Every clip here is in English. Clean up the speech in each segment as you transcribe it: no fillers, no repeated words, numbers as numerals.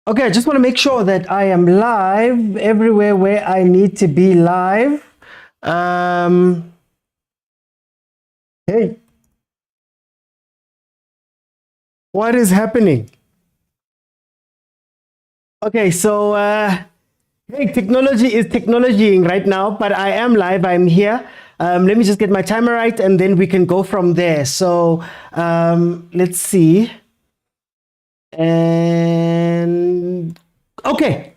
Okay, I just want to make sure that I am live everywhere where I need to be live. Hey, what is happening? Okay, so hey, technology is technologying right now, but I am live. I'm here. Let me just get my timer right, and then we can go from there. So let's see. And okay.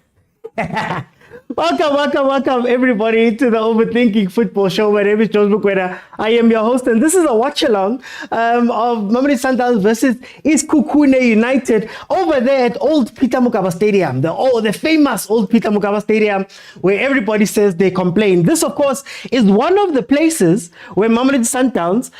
Welcome everybody to the Overthinking Football Show. My name is Jones Mokwena. I am your host, and this is a watch along of Mamelodi Sundowns versus Sekhukhune United over there at Old Peter Mokaba Stadium, the famous Old Peter Mokaba Stadium, where everybody says they complain. This, of course, is one of the places where Mamelodi Sundowns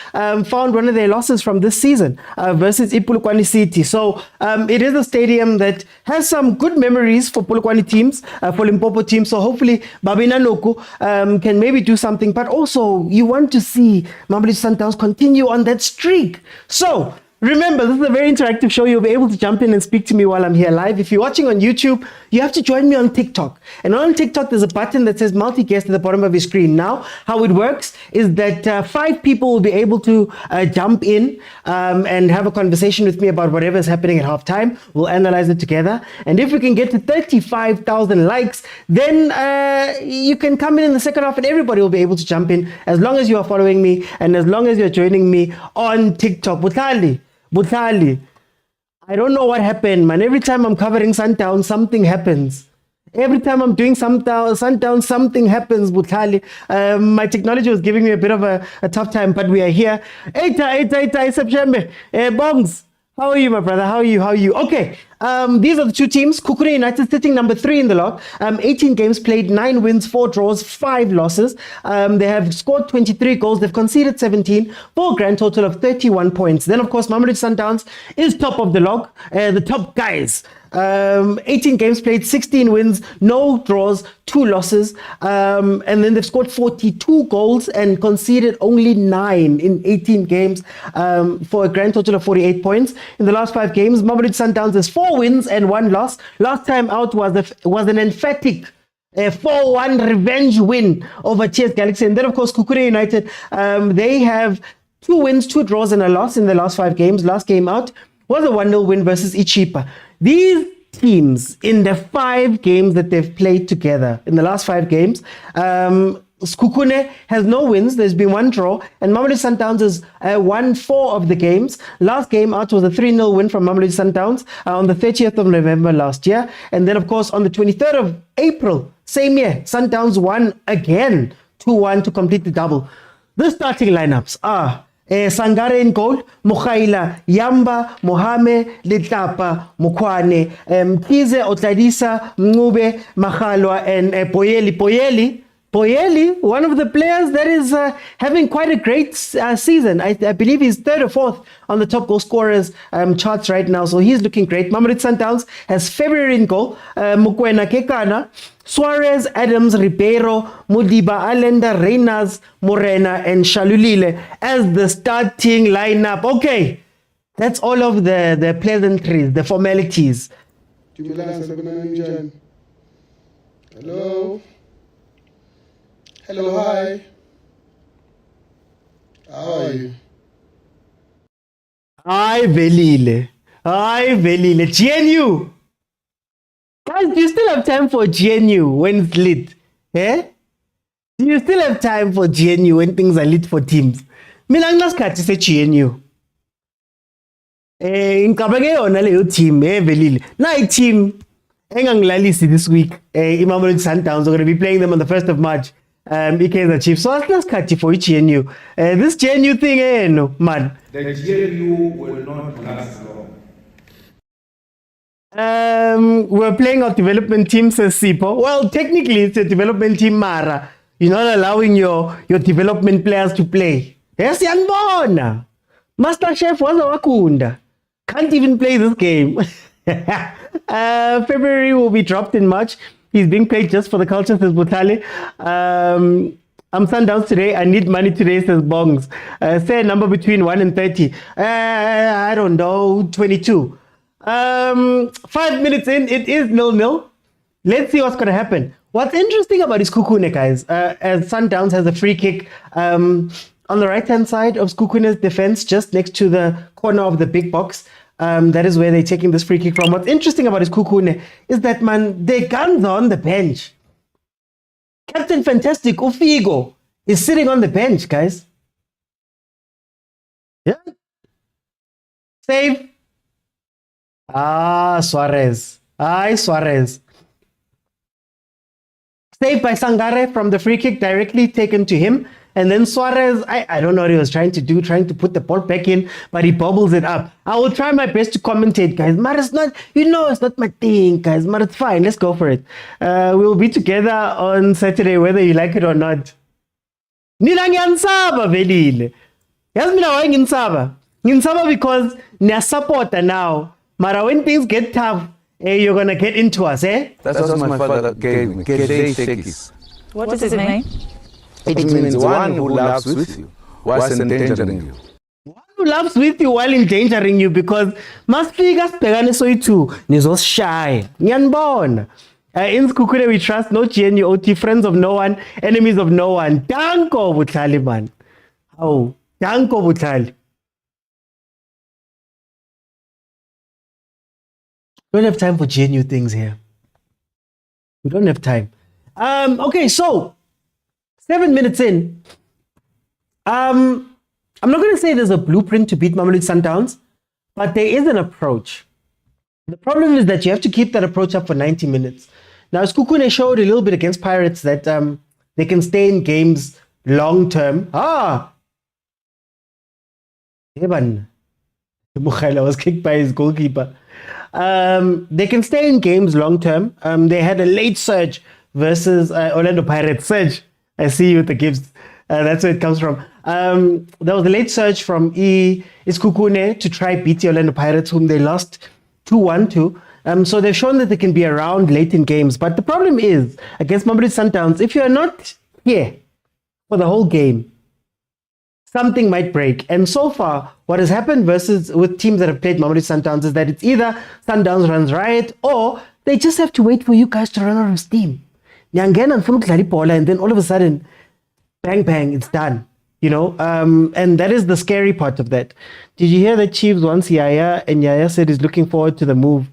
found one of their losses from this season versus Polokwane City. So it is a stadium that has some good memories for Polokwane teams, for Limpopo teams. So hopefully Babina Noku can maybe do something, but also you want to see Mamelodi Sundowns continue on that streak. So remember, this is a very interactive show. You'll be able to jump in and speak to me while I'm here live. If you're watching on YouTube, you have to join me on TikTok. And on TikTok, there's a button that says multi-guest at the bottom of your screen. Now, how it works is that 5 people will be able to jump in and have a conversation with me about whatever is happening at halftime. We'll analyze it together. And if we can get to 35,000 likes, then you can come in the second half and everybody will be able to jump in as long as you are following me and as long as you're joining me on TikTok. Butali, I don't know what happened, man. Every time I'm covering Sundown, something happens. Every time I'm doing Sundown, something happens, Butali. My technology was giving me a bit of a tough time, but we are here. Eita, September. Bongs. How are you, my brother? How are you? Okay. These are the two teams. Sekhukhune United sitting number 3 in the log. 18 games played, 9 wins, 4 draws, 5 losses. They have scored 23 goals. They've conceded 17 for a grand total of 31 points. Then, of course, Mamelodi Sundowns is top of the log. The top guys. 18 games played, 16 wins, no draws, 2 losses. And then they've scored 42 goals and conceded only 9 in 18 games for a grand total of 48 points. In the last 5 games, Mamelodi Sundowns has 4 wins and 1 loss. Last time out was an emphatic 4-1 revenge win over Chiefs Galaxy. And then, of course, Sekhukhune United, they have 2 wins, 2 draws, and a loss in the last 5 games. Last game out was a 1-0 win versus Ichipa. These teams, in the 5 games that they've played together, in the last 5 games, Sekhukhune has no wins. There's been 1 draw, and Mamelodi Sundowns has won 4 of the games. Last game out was a 3-0 win from Mamelodi Sundowns on the 30th of November last year. And then, of course, on the 23rd of April, same year, Sundowns won again 2-1 to complete the double. The starting lineups are Sangare in goal, Mokhaila, Yamba, Mohame, Letlapa, Mokwane, Kize, Otladisa, Mngube, Makhalwa, and Poyeli, one of the players that is having quite a great season. I believe he's 3rd or 4th on the top goal scorers charts right now, so he's looking great. Mamelodi Sundowns has February in goal, Mokwena, Kekana, Suarez, Adams, Ribeiro, Mudiba, Allende, Reynolds, Morena, and Shalulile as the starting lineup. Okay, that's all of the pleasantries, the formalities. Hello, hi. How are you? Hi, Velile. GNU. Guys, do you still have time for GNU when it's lit? Eh? Do you still have time for GNU when things are lit for teams? Mina nginasikhathi se-GNU. Ngicabanga yona leyo team, Velile. Nayi team engangilalisi this week. Mamelodi Sundowns are going to be playing them on the 1st of March. Kaizer Chiefs. So let's cut you for GNU. This GNU thing, no, man. The GNU will not last long. We're playing our development team, says Sipo. Well, technically, it's a development team, Mara. You're not allowing your development players to play. Yes, Yanbona. Master Chef was a Wakunda. Can't even play this game. February will be dropped in March. He's being paid just for the culture, says Butali. I'm Sundowns today. I need money today, says Bongs. Say a number between 1 and 30. I don't know, 22. 5 minutes in, it is 0-0. Let's see what's going to happen. What's interesting about Sekhukhune, guys, as Sundowns has a free kick on the right-hand side of Sekhukune's defense, just next to the corner of the big box. That is where they're taking this free kick from. What's interesting about Sekhukhune is that, man, their guns are on the bench. Captain Fantastic, Figo, is sitting on the bench, guys. Yeah. Save. Suarez. Suarez. Saved by Sangare from the free kick, directly taken to him. And then Suarez, I don't know what he was trying to do, trying to put the ball back in, but he bobbles it up. I will try my best to commentate, guys. But it's not, it's not my thing, guys. But it's fine. Let's go for it. We'll be together on Saturday, whether you like it or not. Nina ngiyansaba velile. Yazi mina why nginsaba? Nginsaba because niya supporter now. Mara when things get tough, you're gonna get into us, eh? That's what my father gave me. What does it mean? It means one who loves with you whilst endangering you. One who loves with you while endangering you, because masifika sibhekane soyi-2 nizoshaya. Ngiyanibona. In Sekhukhune we trust, no GNU OT, friends of no one, enemies of no one. Danko Butlali, man. Oh, Danko Butlali. We don't have time for GNU things here. We don't have time. Okay, so 7 minutes in. I'm not going to say there's a blueprint to beat Mamelodi Sundowns, but there is an approach. The problem is that you have to keep that approach up for 90 minutes. Now, Sekhukhune showed a little bit against Pirates that they can stay in games long term. Evan. Mukhaila was kicked by his goalkeeper. They can stay in games long term. They had a late surge versus Orlando Pirates. Surge. I see you with the gifts. That's where it comes from. There was a late surge from Sekhukhune to try beat the Orlando Pirates, whom they lost 2-1 to. So they've shown that they can be around late in games. But the problem is, against Mamelodi Sundowns, if you're not here for the whole game, something might break. And so far, what has happened with teams that have played Mamelodi Sundowns is that it's either Sundowns runs riot, or they just have to wait for you guys to run out of steam. And then all of a sudden, bang, bang, it's done. And that is the scary part of that. Did you hear that Chiefs wants Yaya, and Yaya said he's looking forward to the move?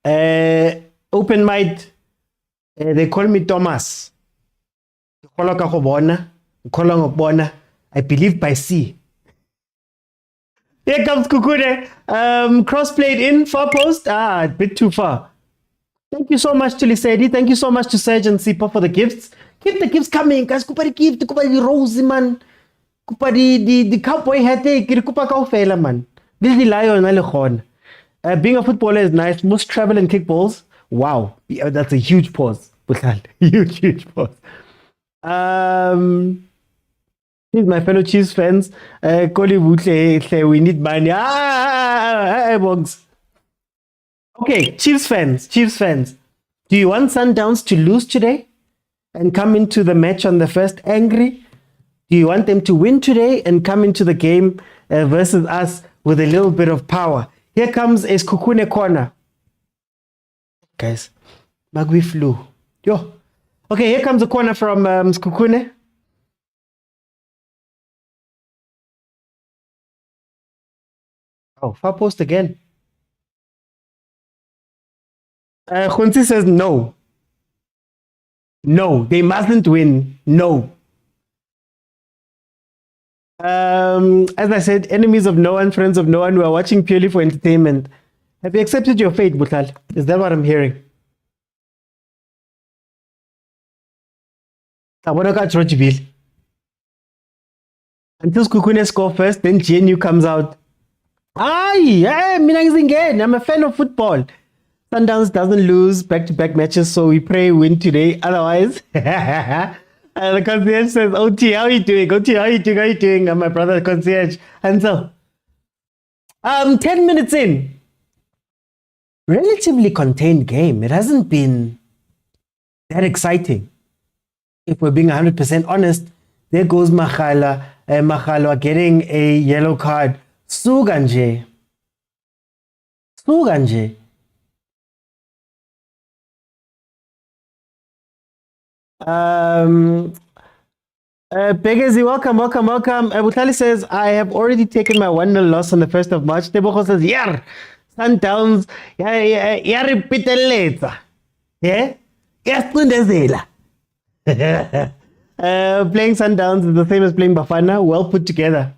Open mind, they call me Thomas. I believe by sea. Here comes Sekhukhune. Cross played in, far post. A bit too far. Thank you so much to Lisedi. Thank you so much to Serge and Sipa for the gifts. Keep the gifts coming, guys. Kupa the gift, kupa the rose, man. Kupa the cowboy hat, kupa kaufela, man. This is the lion, being a footballer is nice. Most travel and kick balls. Wow. Yeah, that's a huge pause. Huge pause. Here's my fellow Chiefs fans. We need money. Bogs. Okay, Chiefs fans. Do you want Sundowns to lose today and come into the match on the first angry? Do you want them to win today and come into the game versus us with a little bit of power? Here comes a Sekhukhune corner. Guys, Magui flew. Yo. Okay, here comes a corner from Sekhukhune. Oh, far post again. Khunsi says no. No, they mustn't win. No. As I said, enemies of no one, friends of no one, who are watching purely for entertainment. Have you accepted your fate, Butlal? Is that what I'm hearing? Until Sekhukhune score first, then GNU comes out. I'm a fan of football. Sundowns doesn't lose back-to-back matches, so we pray win today. Otherwise, the concierge says, OT, how are you doing? OT, how are you doing? And my brother, concierge. And so, 10 minutes in, relatively contained game. It hasn't been that exciting. If we're being 100% honest, there goes Makhala. Makhala getting a yellow card. Suganje. Suka nje. Begezi, welcome. Butali says, I have already taken my 1-0 loss on the 1st of March. Tebogo says, yeah, Sundowns, yeah, repeat it later. Yeah? Yes, playing Sundowns is the same as playing Bafana. Well put together.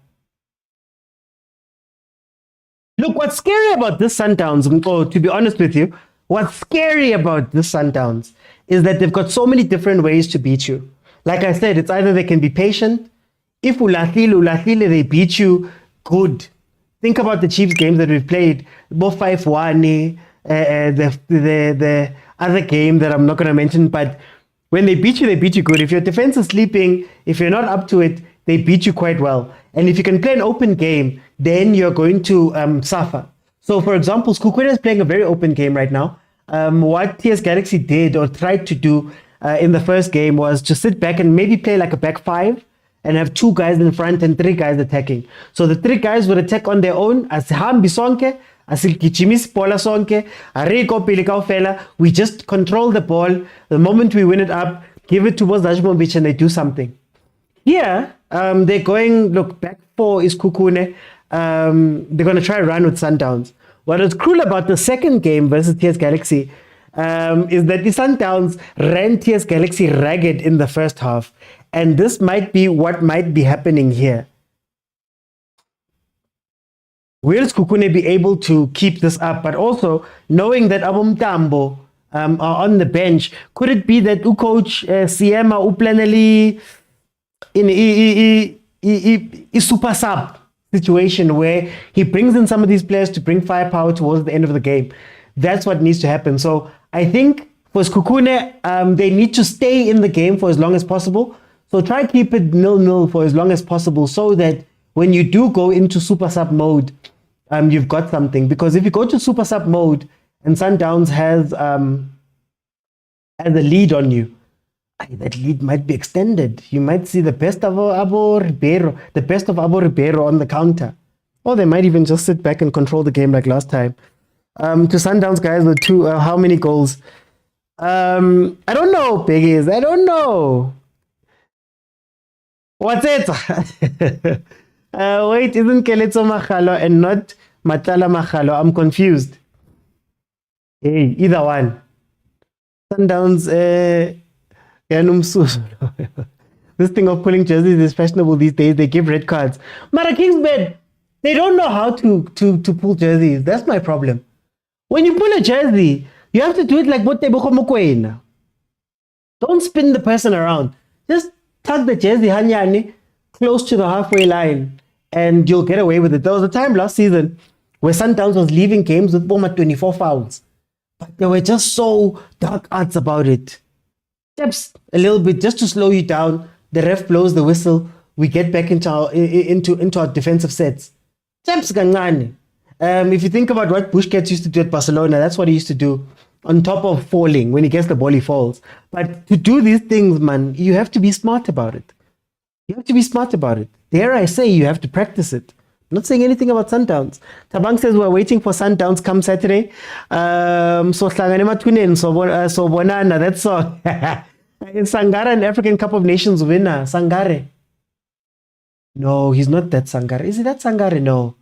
Look, what's scary about this Sundowns, to be honest with you, what's scary about this Sundowns is that they've got so many different ways to beat you. Like I said, it's either they can be patient. If ulahlile, they beat you, good. Think about the Chiefs games that we've played. Both 5-1, the other game that I'm not going to mention, but when they beat you good. If your defense is sleeping, if you're not up to it, they beat you quite well. And if you can play an open game, then you're going to suffer. So, for example, Sekhukhune is playing a very open game right now. What TS Galaxy did or tried to do in the first game was to sit back and maybe play like a back five and have 2 guys in front and 3 guys attacking. So the 3 guys would attack on their own. Asihambi sonke, asilkichimisi pola sonke, ariko pilikao fela. We just control the ball. The moment we win it up, give it to Bozajmovic and they do something. Here, they're going, look, back 4 is Sekhukhune. They're going to try run with Sundowns. What is cruel about the second game versus TS Galaxy is that the Sundowns ran TS Galaxy ragged in the first half. And this might be what might be happening here. Will Sekhukhune be able to keep this up? But also, knowing that Abumtambo are on the bench, could it be that coach Siema uplaneli in a super sub situation where he brings in some of these players to bring firepower towards the end of the game? That's what needs to happen. So I think for Sekhukhune, they need to stay in the game for as long as possible. So try keep it 0-0 for as long as possible so that when you do go into super sub mode, you've got something. Because if you go to super sub mode and Sundowns has a lead on you, that lead might be extended. You might see the best of Abo Ribeiro on the counter. Or they might even just sit back and control the game like last time. To Sundowns guys with 2, how many goals? I don't know, Piggies. I don't know. What's it? Wait, isn't Keletso Machalo and not Matala Machalo? I'm confused. Hey, either one. Sundowns, this thing of pulling jerseys is fashionable these days. They give red cards. Mara Kingsbed, they don't know how to pull jerseys. That's my problem. When you pull a jersey, you have to do it like mokwena. Don't spin the person around. Just tuck the jersey hanyani close to the halfway line and you'll get away with it. There was a time last season where Sundowns was leaving games with 24 fouls. But they were just so dark arts about it. Steps a little bit just to slow you down. The ref blows the whistle. We get back into our defensive sets. Steps kancane. If you think about what Busquets used to do at Barcelona, that's what he used to do. On top of falling, when he gets the ball, he falls. But to do these things, man, you have to be smart about it. You have to be smart about it. Dare I say, you have to practice it. I'm not saying anything about Sundowns. Tabang says we're waiting for Sundowns come Saturday. So Bonana, that's all. Sangare, an African Cup of Nations winner. Sangare. No, he's not that Sangare. Is he that Sangare? No.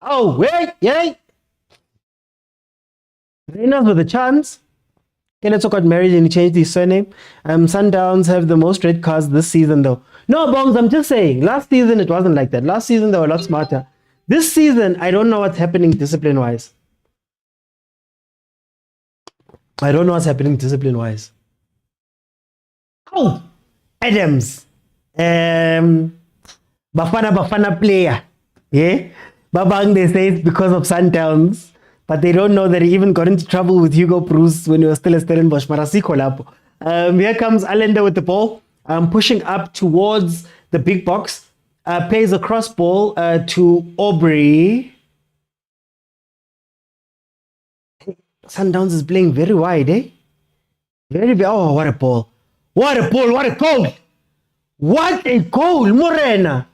Oh, wait, yay. Reynolds with a chance. Kenetso got married and he changed his surname. Sundowns have the most red cards this season though. No, Bongs, I'm just saying. Last season, it wasn't like that. Last season, they were a lot smarter. This season, I don't know what's happening discipline-wise. I don't know what's happening discipline-wise. Oh, Adams. Bafana player. Yeah? Babang, they say it's because of Sundowns. But they don't know that he even got into trouble with Hugo Bruce when he was still a Stellenbosch. Here comes Allender with the ball, pushing up towards the big box. Plays a cross ball to Aubrey. Sundowns is playing very wide, eh? Oh, what a ball. What a ball, what a goal. What a goal, Morena.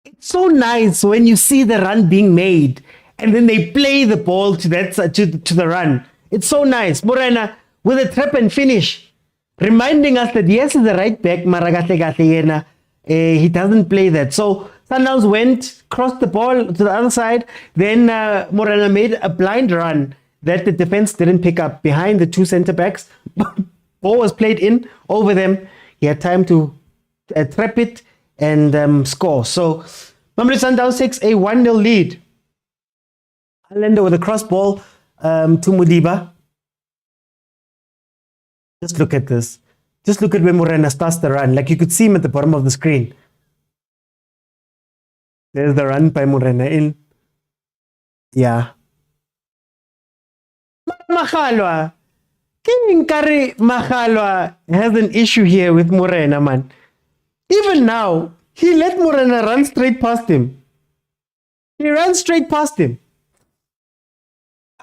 It's so nice when you see the run being made and then they play the ball to that to the run. It's so nice. Morena with a trap and finish, reminding us that yes, he's the right back, he doesn't play that. So Sundowns went, crossed the ball to the other side, then Morena made a blind run that the defense didn't pick up behind the two center backs. Ball was played in over them. He had time to trap it and score. So Mamelodi Sundowns takes a 1-0 lead. Allende with a cross ball to Mudiba. Just look at this. Just look at where Morena starts the run. Like you could see him at the bottom of the screen. There's the run by Morena in. Yeah. Magalwa. King Kari Magalwa has an issue here with Morena, man. Even now, he let Morena run straight past him. He ran straight past him.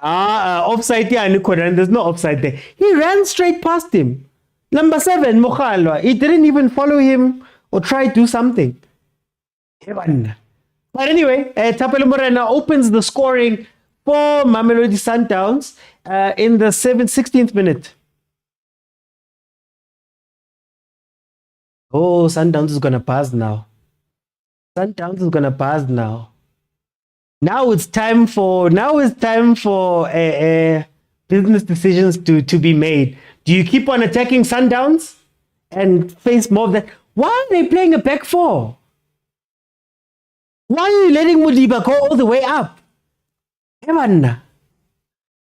Offside, yeah, there's no offside there. He ran straight past him. Number 7, Mogalwa. He didn't even follow him or try to do something. But anyway, Thapelo Morena opens the scoring for Mamelodi Sundowns in the 16th minute. Oh, Sundowns is going to pass now. Sundowns is going to pass now. Now it's time for business decisions to be made. Do you keep on attacking Sundowns and face more of that? Why are they playing a back 4? Why are you letting Mudiba go all the way up? Evan.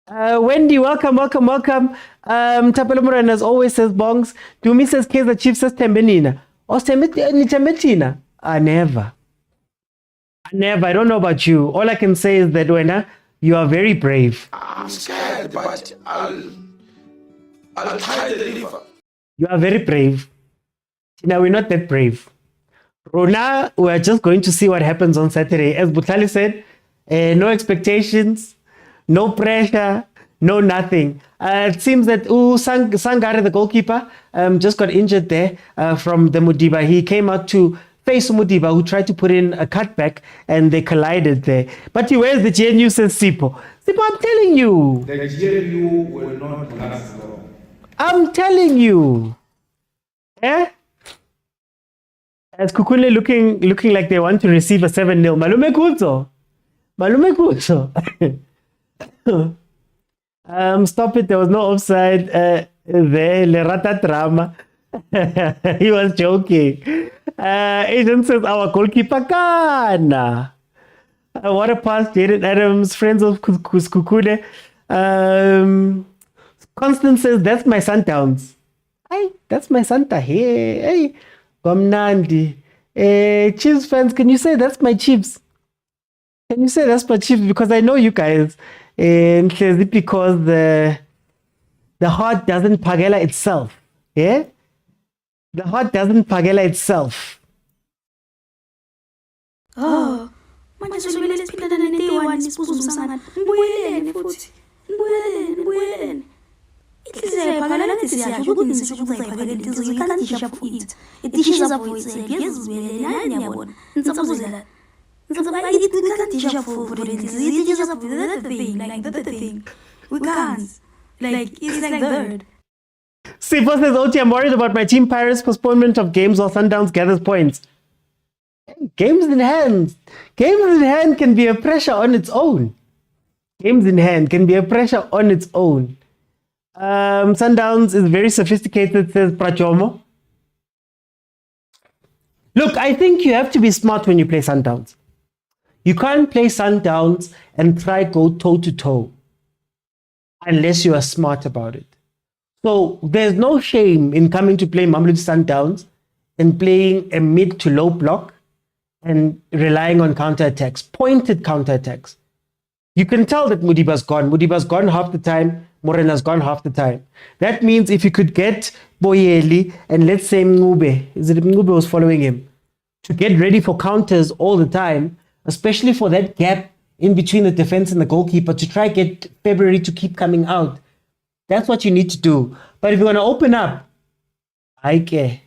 Wendy, welcome. Thapelo Morena always says bongs. Dumi says Kaizer Chiefs says Tembenina. Or Tembetina? Never. I don't know about you. All I can say is that Wena, you are very brave. I'm scared, but I'll try to deliver. You are very brave. Now we're not that brave. Rona, we're just going to see what happens on Saturday. As Butlali said, no expectations, no pressure, no nothing. It seems that Sangare, the goalkeeper, just got injured there from the Mudiba. He came out to face Mudiba, who tried to put in a cutback, and they collided there. But he wears the GNU, says Sipo. Sipo, I'm telling you. The GNU will not last long. I'm telling you. Eh? As Sekhukhune looking like they want to receive a 7-0. Malume Kuzo. Stop it. There was no offside there. Lerata drama. He was joking. Agent says our goalkeeper Kana. What a pass, Jaden Adams, friends of Sekhukhune. Constance says that's my Sundowns. Hey, that's my Santa. Hey, Gomnandi. Chiefs fans, can you say that's my Chiefs? Can you say that's my Chiefs? Because I know you guys. And because the heart doesn't pagela itself. Yeah? The heart doesn't pagela itself. Oh, manje solibele siphilana ne-day1 sibuza umsangana. Ngibuyeleni futhi. Ngibuyeleni. Inhliziyo yaphakela nathi siyasho ukuthi nisisho ukuthi ayiphakela inhliziyo ikanti isha for it. Itishiza for it. Ngiyazibuyeleni nani yabona. Ngisabuzela. Ngisabuzela ikanti isha for it. Itishiza for the thing, like the thing. We can't. Like it's like third. Sifa says, Oti, I'm worried about my team Pirates' postponement of games while Sundowns gathers points. Games in hand can be a pressure on its own. Sundowns is very sophisticated, says Prachomo. Look, I think you have to be smart when you play Sundowns. You can't play Sundowns and try go toe-to-toe unless you are smart about it. So there's no shame in coming to play Mamelodi Sundowns and playing a mid to low block and relying on counterattacks, pointed counterattacks. You can tell that Mudiba's gone. Mudiba's gone half the time. Morena's gone half the time. That means if you could get Boyeli and let's say Ngube was following him, to get ready for counters all the time, especially for that gap in between the defense and the goalkeeper, to try get February to keep coming out. That's what you need to do. But if you want to open up, I care.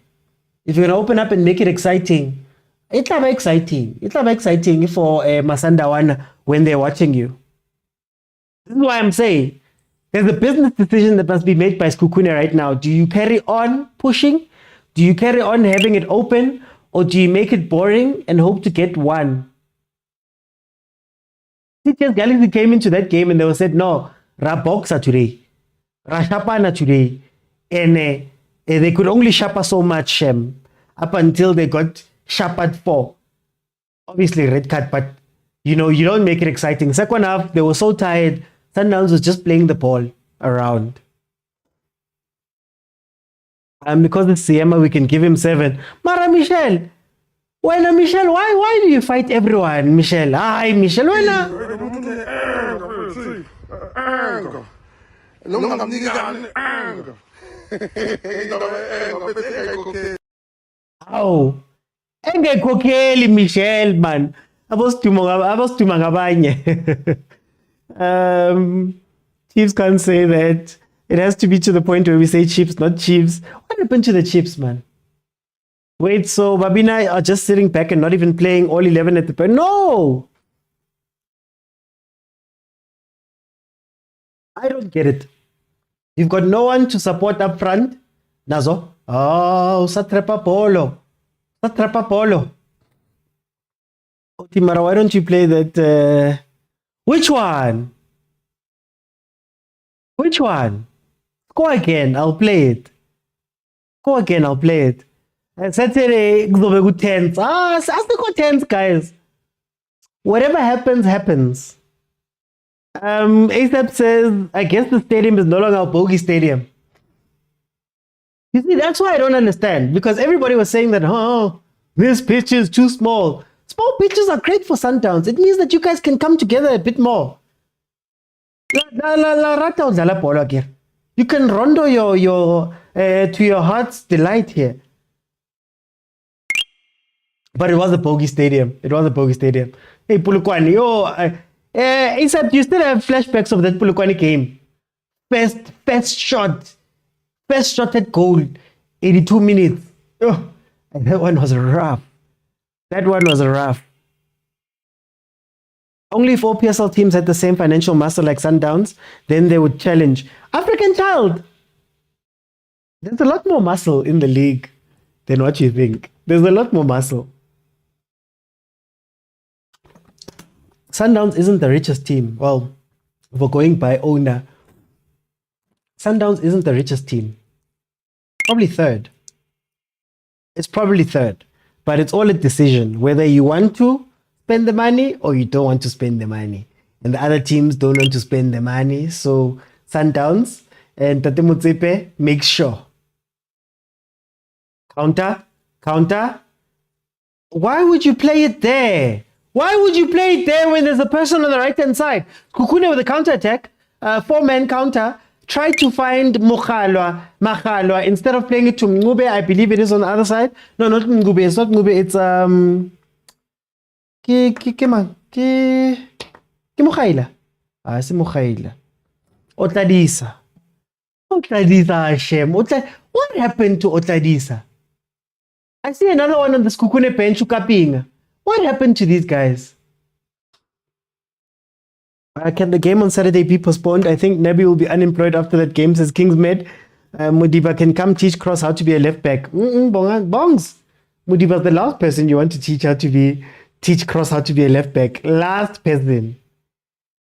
If you're going to open up and make it exciting, It's not exciting. It's not exciting for Masandawana when they're watching you. This is why I'm saying there's a business decision that must be made by Sekhukhune right now. Do you carry on pushing? Do you carry on having it open? Or do you make it boring and hope to get one? Teachers Galaxy came into that game and they were said, no, ra boxer today, ra shapana today. And they could only shapa so much up until they got shapat for. Obviously red card, but you know, you don't make it exciting. Second half, they were so tired. Sundowns was just playing the ball around. Because it's Siema, we can give him 7. Mara Michel. Why Michel? Why do you fight everyone, Michel? Hi, Michel. Why Oh. Engekhokheli Michel, man. Abosituma ngabanye. Chiefs can't say that. It has to be to the point where we say Chiefs, not Chiefs. What happened to the Chiefs, man? Wait, so Babina are just sitting back and not even playing all 11 at the point? No! I don't get it. You've got no one to support up front. Nazo. Oh, Satrapa Polo. Satrapa Polo. Timara, why don't you play that? Which one? Which one? Go again, I'll play it. Go again, I'll play it. Saturday, kuzobe ku-10s. Asikho 10s, guys. Whatever happens, happens. ASAP says, I guess the stadium is no longer a bogey stadium. You see, that's why I don't understand. Because everybody was saying that, oh, this pitch is too small. Small pitches are great for Sundowns. It means that you guys can come together a bit more. You can rondo your to your heart's delight here. But it was a bogey stadium. It was a bogey stadium. Hey, Pulukwani, except you still have flashbacks of that Pulukwani game. First shot at goal, 82 minutes. Oh, and that one was rough. That one was rough. Only if all PSL teams had the same financial muscle like Sundowns, then they would challenge. African Child! There's a lot more muscle in the league than what you think. There's a lot more muscle. Sundowns isn't the richest team. Well, if we're going by owner, Sundowns isn't the richest team. Probably third. It's probably third. But it's all a decision, whether you want to spend the money or you don't want to spend the money. And the other teams don't want to spend the money. So Sundowns and Tate Motsepe make sure. Counter. Why would you play it there? Why would you play it there when there's a person on the right-hand side? Sekhukhune with a counter-attack, 4-man counter, try to find Makhalwa. Instead of playing it to Ngube, I believe it is on the other side. No, not Ngube. It's not Ngube. It's Mokhaila. It's Mokhaila. Otladisa Hashem. What happened to Otladisa? I see another one on the Sekhukhune bench, Ukapinga. What happened to these guys? Can the game on Saturday be postponed? I think Nabi will be unemployed after that game, says Kingsmed. Mudiba can come teach Cross how to be a left back. Bongs. Mudiba's the last person you want to teach Cross how to be a left back. Last person.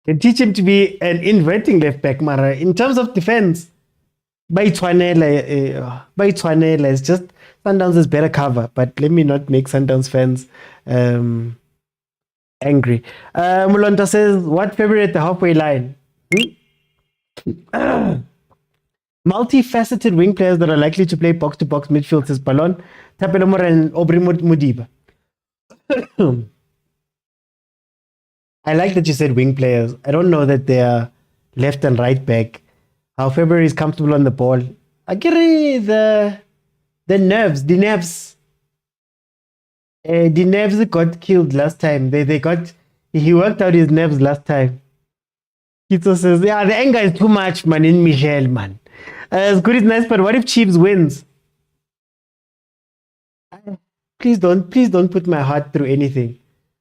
Can teach him to be an inverting left back, Mara. In terms of defense, by Twanela, it's just Sundowns is better cover. But let me not make Sundowns fans angry. Mulonta says, what February at the halfway line? Multifaceted wing players that are likely to play box-to-box midfield, says Balon, Tapelomor and Obri Mudiba. I like that you said wing players. I don't know that they are left and right back. How February is comfortable on the ball. I get the nerves. The nerves got killed last time. He worked out his nerves last time. Pitso says, yeah, the anger is too much, man, in Michel, man. It's good, it's nice, but what if Chiefs wins? please don't put my heart through anything.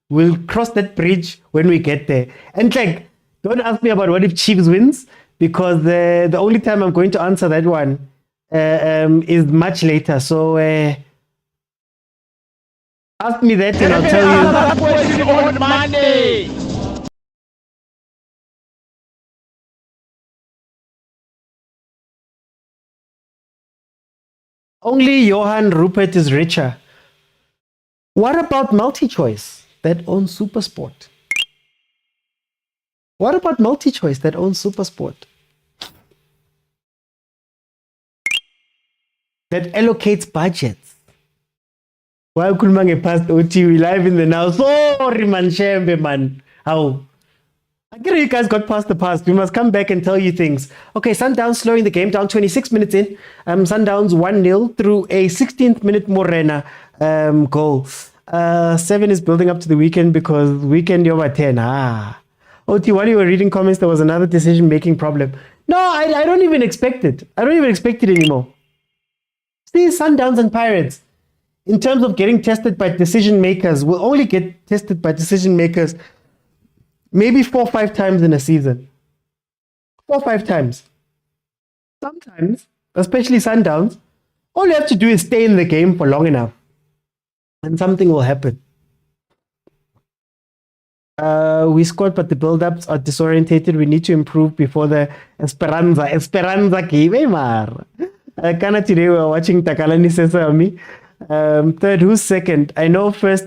We'll cross that bridge when we get there. And like, don't ask me about what if Chiefs wins, because the only time I'm going to answer that one is much later. So ask me that and I'll tell you. On Monday. Only Johan Rupert is richer. What about MultiChoice that owns SuperSport? What about MultiChoice that owns SuperSport? That allocates budgets. Why couldn't I past OT? We live in the now. Sorry, man, Shembe, man. How? I get it, you guys got past the past. We must come back and tell you things. Okay, Sundowns slowing the game down 26 minutes in. Sundowns 1-0 through a 16th minute Morena goal. 7 is building up to the weekend because weekend over 10. OT, while you were reading comments, there was another decision-making problem. No, I don't even expect it. I don't even expect it anymore. See, Sundowns and Pirates, in terms of getting tested by decision makers, will only get tested by decision makers maybe 4 or 5 times in a season. 4 or 5 times. Sometimes, especially Sundowns, all you have to do is stay in the game for long enough and something will happen. We scored, but the build-ups are disorientated. We need to improve before the Esperanza game. Hey, mar. Kana today we were watching Takalani Sesame. Third, who's second? I know first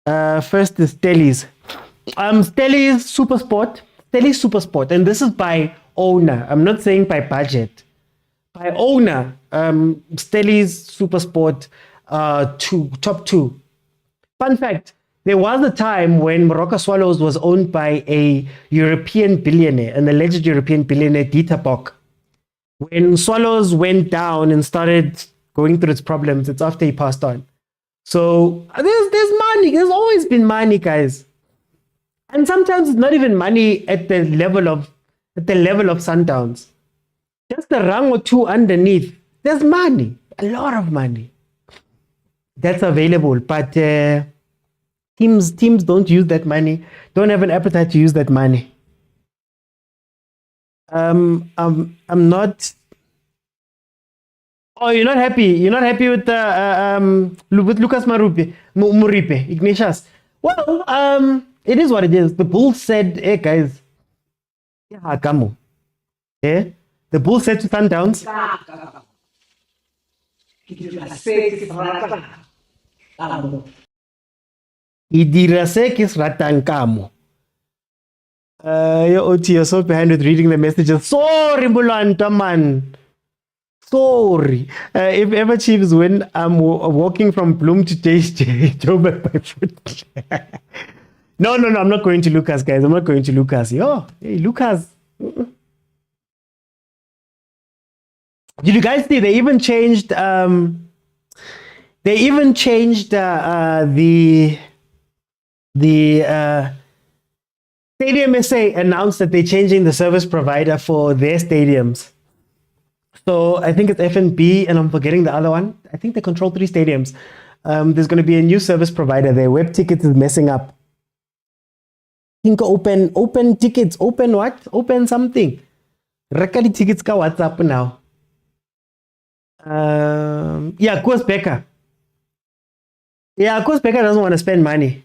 is Stelli's. Stelli's SuperSport. Stelli's SuperSport. And this is by owner. I'm not saying by budget. By owner. Stelli's SuperSport top 2. Fun fact. There was a time when Morocco Swallows was owned by a European billionaire, an alleged European billionaire, Dieter Bock. When Swallows went down and started going through its problems, it's after he passed on. So there's money. There's always been money, guys. And sometimes it's not even money at the level of Sundowns. Just a rung or two underneath. There's money, a lot of money that's available. But teams don't use that money. Don't have an appetite to use that money. I'm not. Oh, you're not happy. You're not happy with Lucas Muripe, Ignatius. Well, it is what it is. The Bulls said, "Hey guys, yeah, come yeah." The Bulls said to Sundowns, "Idirasek ratangkamo." You're so behind with reading the messages. Sorry, Bulanta man. Sorry. If ever Chiefs win, I'm walking from Bloom to Joburg by foot. No, I'm not going to Lucas, guys. I'm not going to Lucas. Yo, hey, Lucas. Did you guys see they even changed the Stadium SA announced that they're changing the service provider for their stadiums. So I think it's FNB and I'm forgetting the other one. I think they control 3 stadiums. There's going to be a new service provider there. Web Tickets is messing up. I think open tickets, open what? Open something. Rekali tickets ka WhatsApp now. Koos Becker. Koos Becker doesn't want to spend money.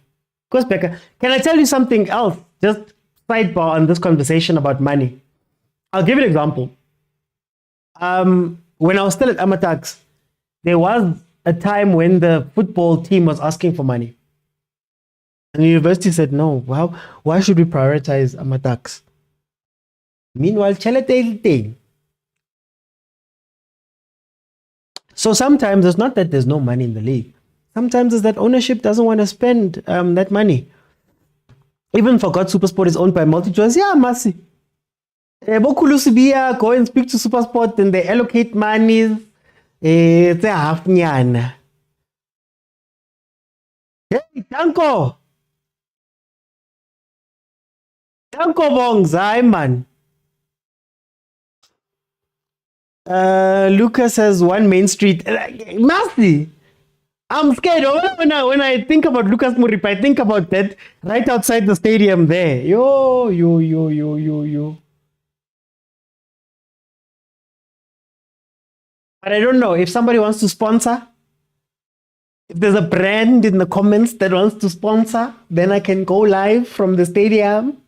Koos Becker. Can I tell you something else? Just sidebar on this conversation about money. I'll give you an example. When I was still at Amatax, there was a time when the football team was asking for money. And the university said, no, why should we prioritize Amatax? Meanwhile, thing. So sometimes it's not that there's no money in the league. Sometimes it's that ownership doesn't want to spend that money. Even forgot SuperSport is owned by MultiChoice. Yeah, Masi. Go and speak to SuperSport and they allocate money. It's a half nyan. Hey, Danko Bongs, hi man. Lucas has one main street. Masi. I'm scared. When I think about Lucas Muripa, I think about that right outside the stadium there. Yo. But I don't know if somebody wants to sponsor. If there's a brand in the comments that wants to sponsor, then I can go live from the stadium.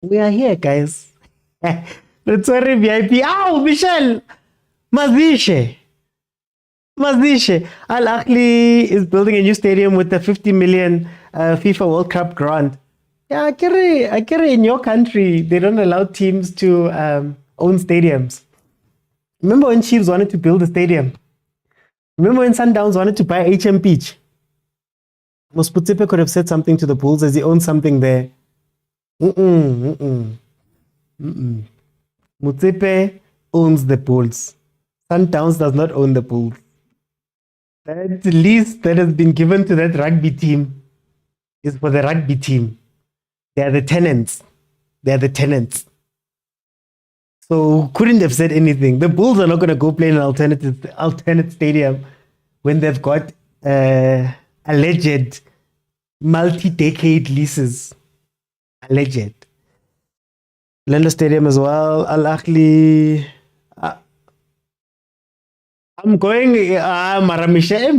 We are here, guys. Let's worry VIP. Ow, Michelle! Mazishe. Al Ahly is building a new stadium with a 50 million FIFA World Cup grant. Yeah, I carry in your country, they don't allow teams to own stadiums. Remember when Chiefs wanted to build a stadium? Remember when Sundowns wanted to buy HM Beach? Motsepe could have said something to the Bulls as he owns something there. Motsepe owns the Bulls. Sundowns does not own the Bulls. That lease that has been given to that rugby team is for the rugby team. They are the tenants. So couldn't have said anything. The Bulls are not going to go play in an alternate stadium when they've got alleged multi-decade leases. Alleged. London Stadium as well. Al Ahly. I'm going Mara Michel.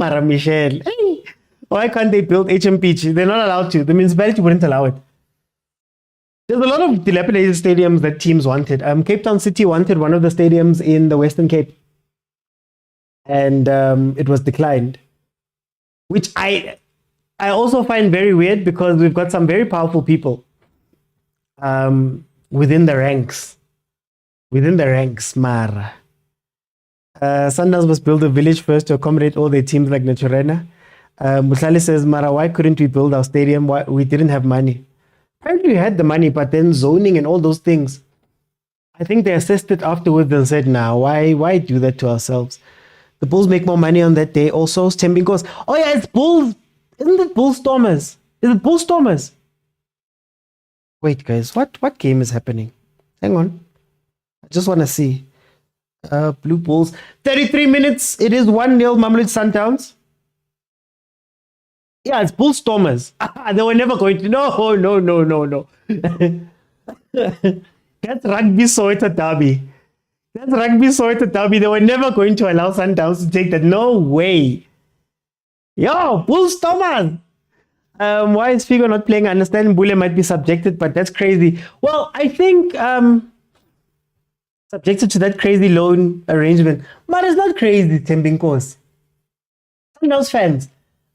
Hey, why can't they build HM Beach? They're not allowed to. The municipality wouldn't allow it. There's a lot of dilapidated stadiums that teams wanted. Cape Town City wanted one of the stadiums in the Western Cape, and it was declined, which I also find very weird because we've got some very powerful people within the ranks. Mara. Sundowns must build a village first to accommodate all their teams like Naturena. Mutlali says, Mara, why couldn't we build our stadium? Why we didn't have money? Apparently we had the money, but then zoning and all those things. I think they assessed it afterwards and said, nah, why do that to ourselves? The Bulls make more money on that day also. Stembing goes, oh yeah, it's Bulls. Isn't it Bull Stormers? Is it Bull Stormers? Wait, guys, what game is happening? Hang on. I just want to see. Blue Bulls. 33 minutes. It is 1-0 Mamelodi Sundowns. Yeah, it's Bull Stormers. They were never going to. No. That's rugby Soweto derby. They were never going to allow Sundowns to take that. No way. Yo, Bull Stormers. Why is Figo not playing? I understand Bule might be subjected, but that's crazy. Well, I think subjected to that crazy loan arrangement. But it's not crazy, Tembinkos. Sundowns fans,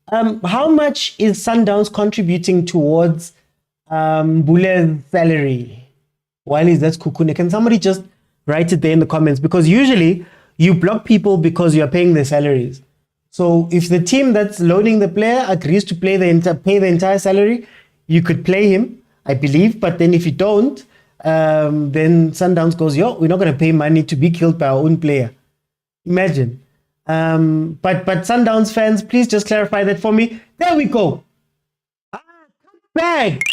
how much is Sundowns contributing towards Bule's salary? While he's at Sekhukhune, can somebody just write it there in the comments? Because usually you block people because you're paying their salaries. So if the team that's loaning the player agrees to pay the entire salary, you could play him, I believe. But then if you don't, then Sundowns goes, yo, we're not going to pay money to be killed by our own player. Imagine. But Sundowns fans, please just clarify that for me. There we go. Back.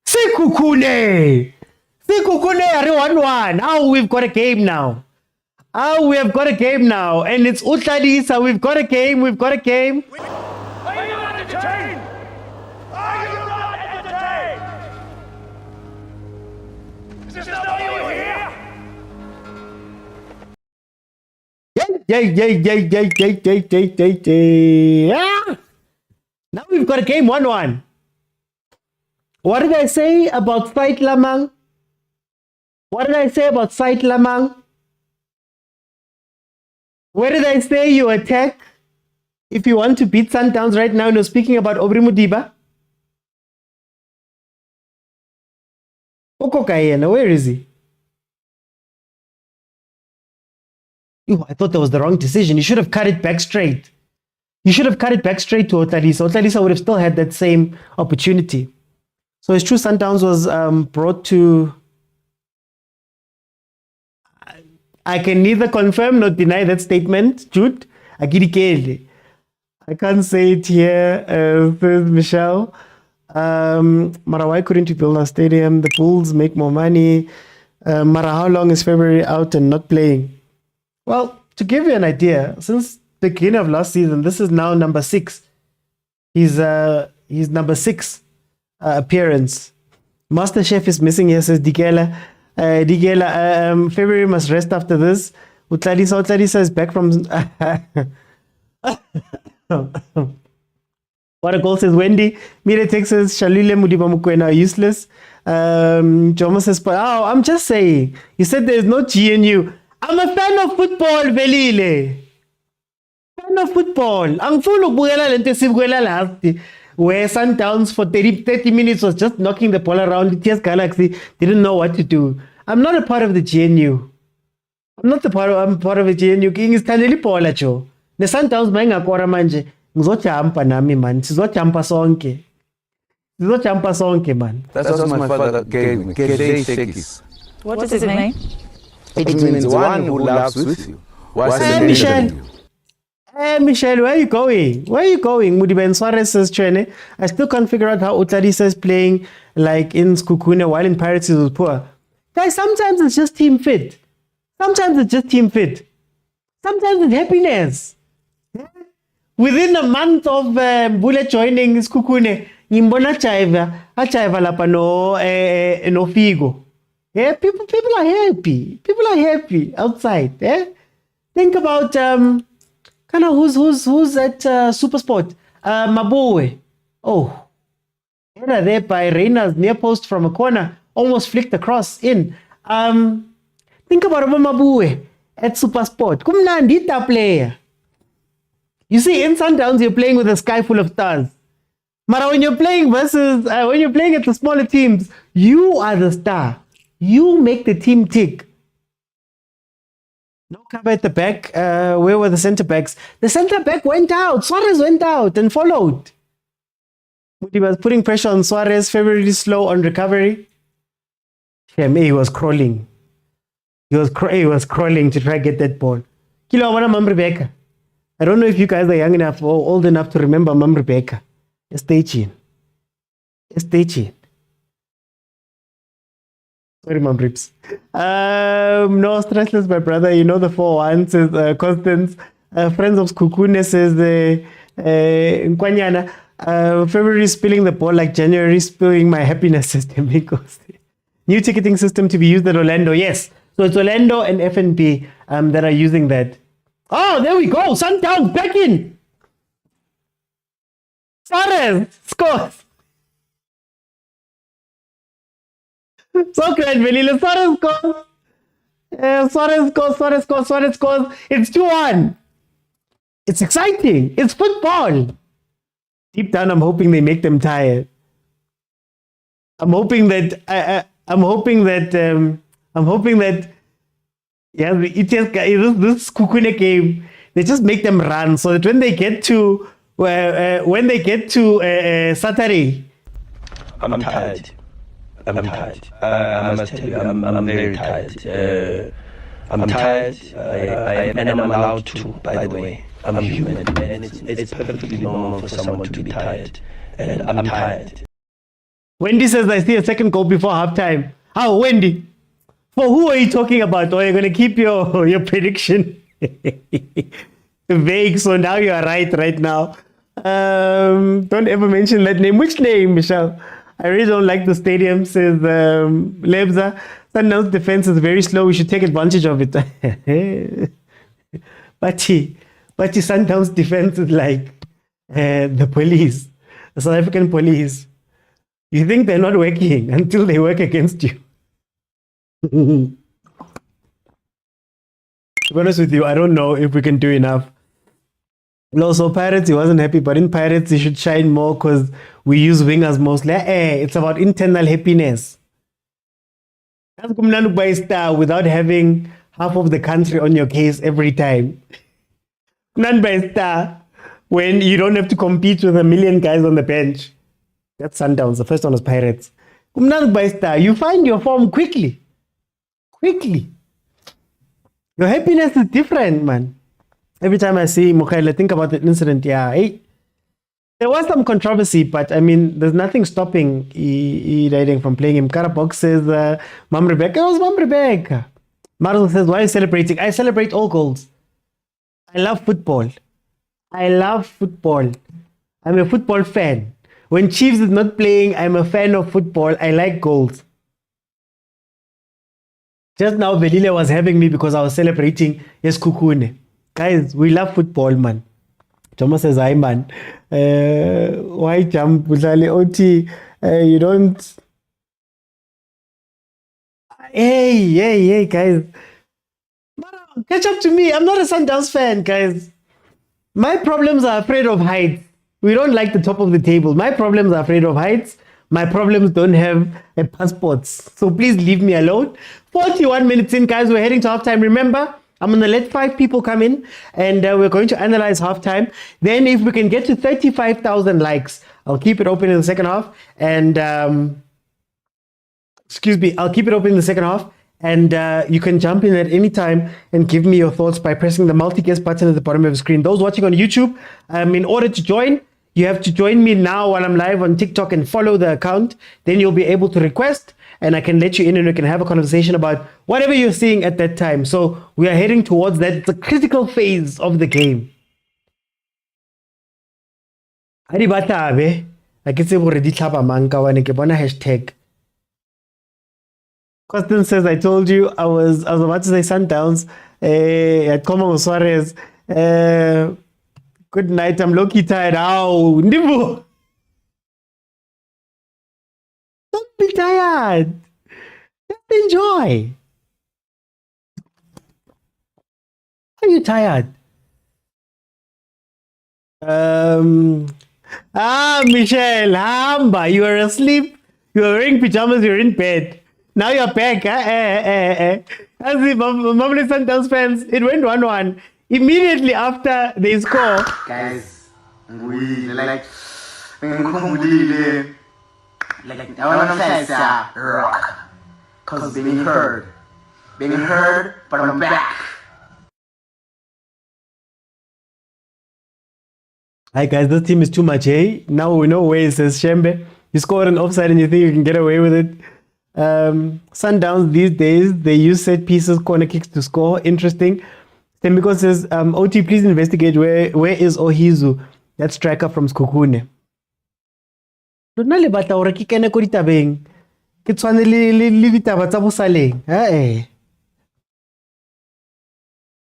Sekhukhune are 1-1. Oh, we've got a game now. We have got a game now. And it's Utladisa. We've got a game. Are you not entertained? Is this not why you were here? Yeah. Now we've got a game 1-1. What did I say about Sait Lamang? Where did I say you attack if you want to beat Sundowns right now? No, speaking about Obri Mudiba. Okokayena, where is he? I thought that was the wrong decision. You should have cut it back straight. To Otlalisa. Otlalisa would have still had that same opportunity. So it's true Sundowns was brought to... I can neither confirm nor deny that statement, Jude. I can't say it here, says Michelle. Mara, why couldn't you build a stadium? The Bulls make more money. Mara, how long is February out and not playing? Well, to give you an idea, since beginning of last season. This is now number 6. He's number 6 appearance. Master Chef is missing here, says Dikela. February must rest after this. Utladisa is back from... What a goal, says Wendy. Mira Texas, Shalile Mudiba Mokwena are useless. Jomo says, oh, I'm just saying. You said there's no GNU. I'm a fan of football, Velile. Fan of football. I'm full of last where Sundowns for 30 minutes was just knocking the ball around. The TS Galaxy didn't know what to do. I'm not a part of the GNU. I'm part of the GNU. King is Taneli Paula Cho. The Sundowns mainga kora manje. Ngizochampa nami man. Sizochampa sonke man. That's what my father gave me. Sekis. What does it mean? It means one who laughs with you. Hey, Michelle. Hey, Michelle, where are you going? Mudiben Suarez says, Chene. I still can't figure out how Utladisa is playing like in Sekhukhune while in Pirates he was poor. Guys, sometimes it's just team fit. Sometimes it's happiness. Within a month of Bule joining Sekhukhune, Nimbona Chaiva lapa no Figo. Yeah, people are happy. People are happy outside. Yeah? Think about who's at Supersport? Maboe. Oh. There by Reina's near post from a corner. Almost flicked across in. Think about Maboe at Supersport. Kumnandita player. You see, in Sundowns, you're playing with a sky full of stars. But when you're playing at the smaller teams, you are the star. You make the team tick. No cover at the back. Where were the centre backs? The centre back went out. Suarez went out and followed. He was putting pressure on Suarez. February slow on recovery. He was crawling. He was crawling to try to get that ball. Kilo wana Mam Rebecca. I don't know if you guys are young enough or old enough to remember Mam Rebecca. Stay tuned. Sorry, Mam Rips. No stressless, my brother. You know the 4-1 says Constance. Friends of Sekhukhune says Nkwanyana. February spilling the ball like January spilling my happiness system. New ticketing system to be used at Orlando. Yes. So it's Orlando and FNB that are using that. Oh, there we go. Sundowns back in. Suarez scores. So great, Velile. Suarez scores. It's 2-1. It's exciting. It's football. Deep down, I'm hoping they make them tired. I'm hoping that yeah, this Sekhukhune game, they just make them run so that when they get to Saturday, I'm tired. I must tell you, I'm very tired. I'm tired, and I'm allowed to, by the way. I'm human, and it's perfectly normal for someone to be tired. And I'm tired. Wendy says, I see a second goal before halftime. How, Wendy? For who are you talking about? Or are you going to keep your prediction vague? So now you are right now. Don't ever mention that name. Which name, Michelle? I really don't like the stadium, says Lebza. Sundowns defense is very slow. We should take advantage of it. But Sundowns defense is like the police, the South African police. You think they're not working until they work against you. To be honest with you, I don't know if we can do enough. No, so Pirates, he wasn't happy, but in Pirates, he should shine more because we use wingers mostly. It's about internal happiness. That's kumnandi by star without having half of the country on your case every time. Kumnandi by star when you don't have to compete with a million guys on the bench. That's Sundowns. The first one was Pirates. Kumnandi by star, you find your form quickly. Your happiness is different, man. Every time I see Mukhaila think about the incident, there was some controversy, but I mean, there's nothing stopping Dating from playing him. Karabok says, Mam Rebecca. It was Mam Rebecca. Marzo says, why are you celebrating? I celebrate all goals. I love football. I love football. I'm a football fan. When Chiefs is not playing, I'm a fan of football. I like goals. Just now, Velile was having me because I was celebrating Sekhukhune. Guys, we love football, man. Thomas says, hi, man. Why jump? OT, you don't... Hey, guys. Catch up to me. I'm not a Sundowns fan, guys. My problems are afraid of heights. We don't like the top of the table. My problems are afraid of heights. My problems don't have a passports. So please leave me alone. 41 minutes in, guys. We're heading to halftime. Remember, I'm going to let 5 people come in and we're going to analyze halftime. Then if we can get to 35,000 likes, I'll keep it open in the second half. And, I'll keep it open in the second half. And you can jump in at any time and give me your thoughts by pressing the multi-guest button at the bottom of the screen. Those watching on YouTube, in order to join, you have to join me now while I'm live on TikTok and follow the account. Then you'll be able to request and I can let you in and we can have a conversation about whatever you're seeing at that time. So we are heading towards that, the critical phase of the game. Hashtag. Costin says, I told you I was about to say Sundowns at Como Suarez. Good night, I'm low-key tired. Ow, Nibu. Don't be tired. Just enjoy. Are you tired? Michelle, Hamba, you are asleep. You are wearing pajamas, you're in bed. Now you're back. As the Mamelodi Sundowns fans, it went 1-1. Immediately after they score. Guys, we like I want to say rock. Because being heard, but I'm back. Hi guys, this team is too much, eh? Now we know where it says Shembe. You score an offside and you think you can get away with it. Sundowns these days, they use set pieces, corner kicks to score. Interesting. Temiko says, OT, please investigate where is Ohizu, that striker from Sekhukhune.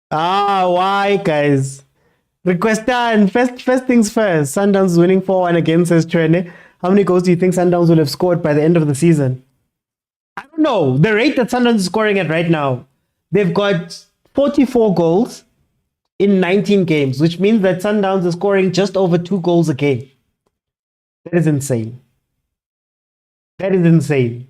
Why, guys? Request done. First things first. Sundowns winning 4-1 against Trene. How many goals do you think Sundowns will have scored by the end of the season? I don't know. The rate that Sundowns is scoring at right now, they've got 44 goals in 19 games, which means that Sundowns is scoring just over 2 goals a game. That is insane. That is insane.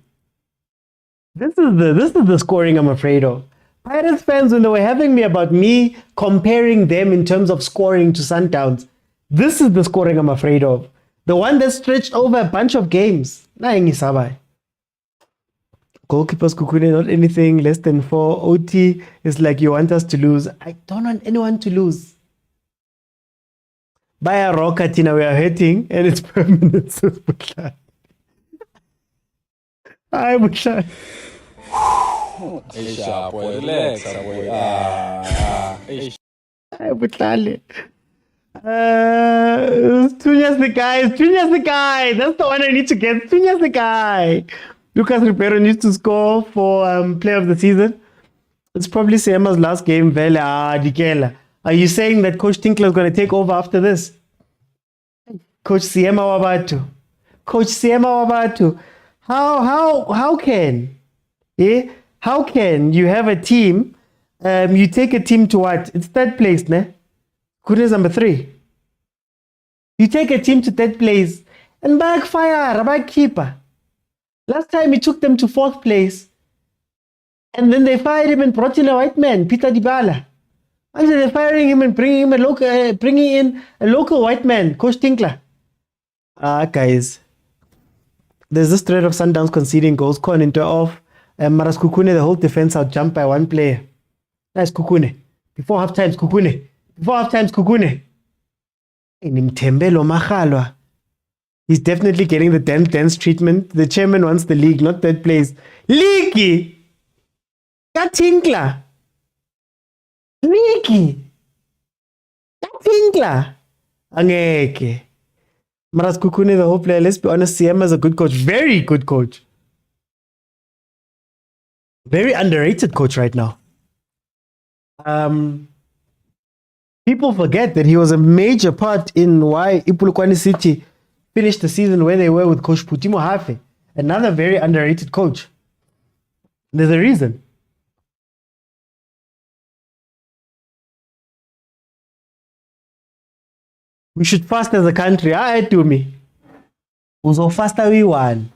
This is the scoring I'm afraid of. Pirates fans, when they were having me about me comparing them in terms of scoring to Sundowns, this is the scoring I'm afraid of. The one that stretched over a bunch of games. Goalkeepers Sekhukhune, not anything less than 4. OT is like you want us to lose. I don't want anyone to lose. Buy a rocket, Tina, we are hurting and it's permanent. Hi, Bushai. Relax, boy. Hi, Bushai. Tunya's the guy. That's the one I need to get. Tunya's the guy. Lucas Ribeiro needs to score for player of the season. It's probably Siema's last game. Dikela. Are you saying that Coach Tinkler is going to take over after this? Coach Siema Wabatu. How can? How can you have a team? You take a team to what? It's third place, ne? Kune's number 3. You take a team to third place and backfire, back keeper. Last time he took them to 4th place. And then they fired him and brought in a white man, Peter Dybala. And they're firing him and bringing in a local white man, Coach Tinkler. Guys. There's this threat of Sundowns conceding goals. Con into off. Maras Sekhukhune, the whole defense out jumped by 1 player. That's Sekhukhune. Before halftime, Sekhukhune. Nimtembelo Makhalwa. He's definitely getting the dense treatment. The chairman wants the league, not third place. Leaky! Tinkler. Leaky! Tinkler. Angeke. Maras Sekhukhune, the whole player, let's be honest, CM is a good coach. Very good coach. Very underrated coach right now. People forget that he was a major part in why Ipulukwani City finished the season where they were with Coach Putimo Hafe. Another very underrated coach. There's a reason. We should fast as a country. To me. Uzo faster we won.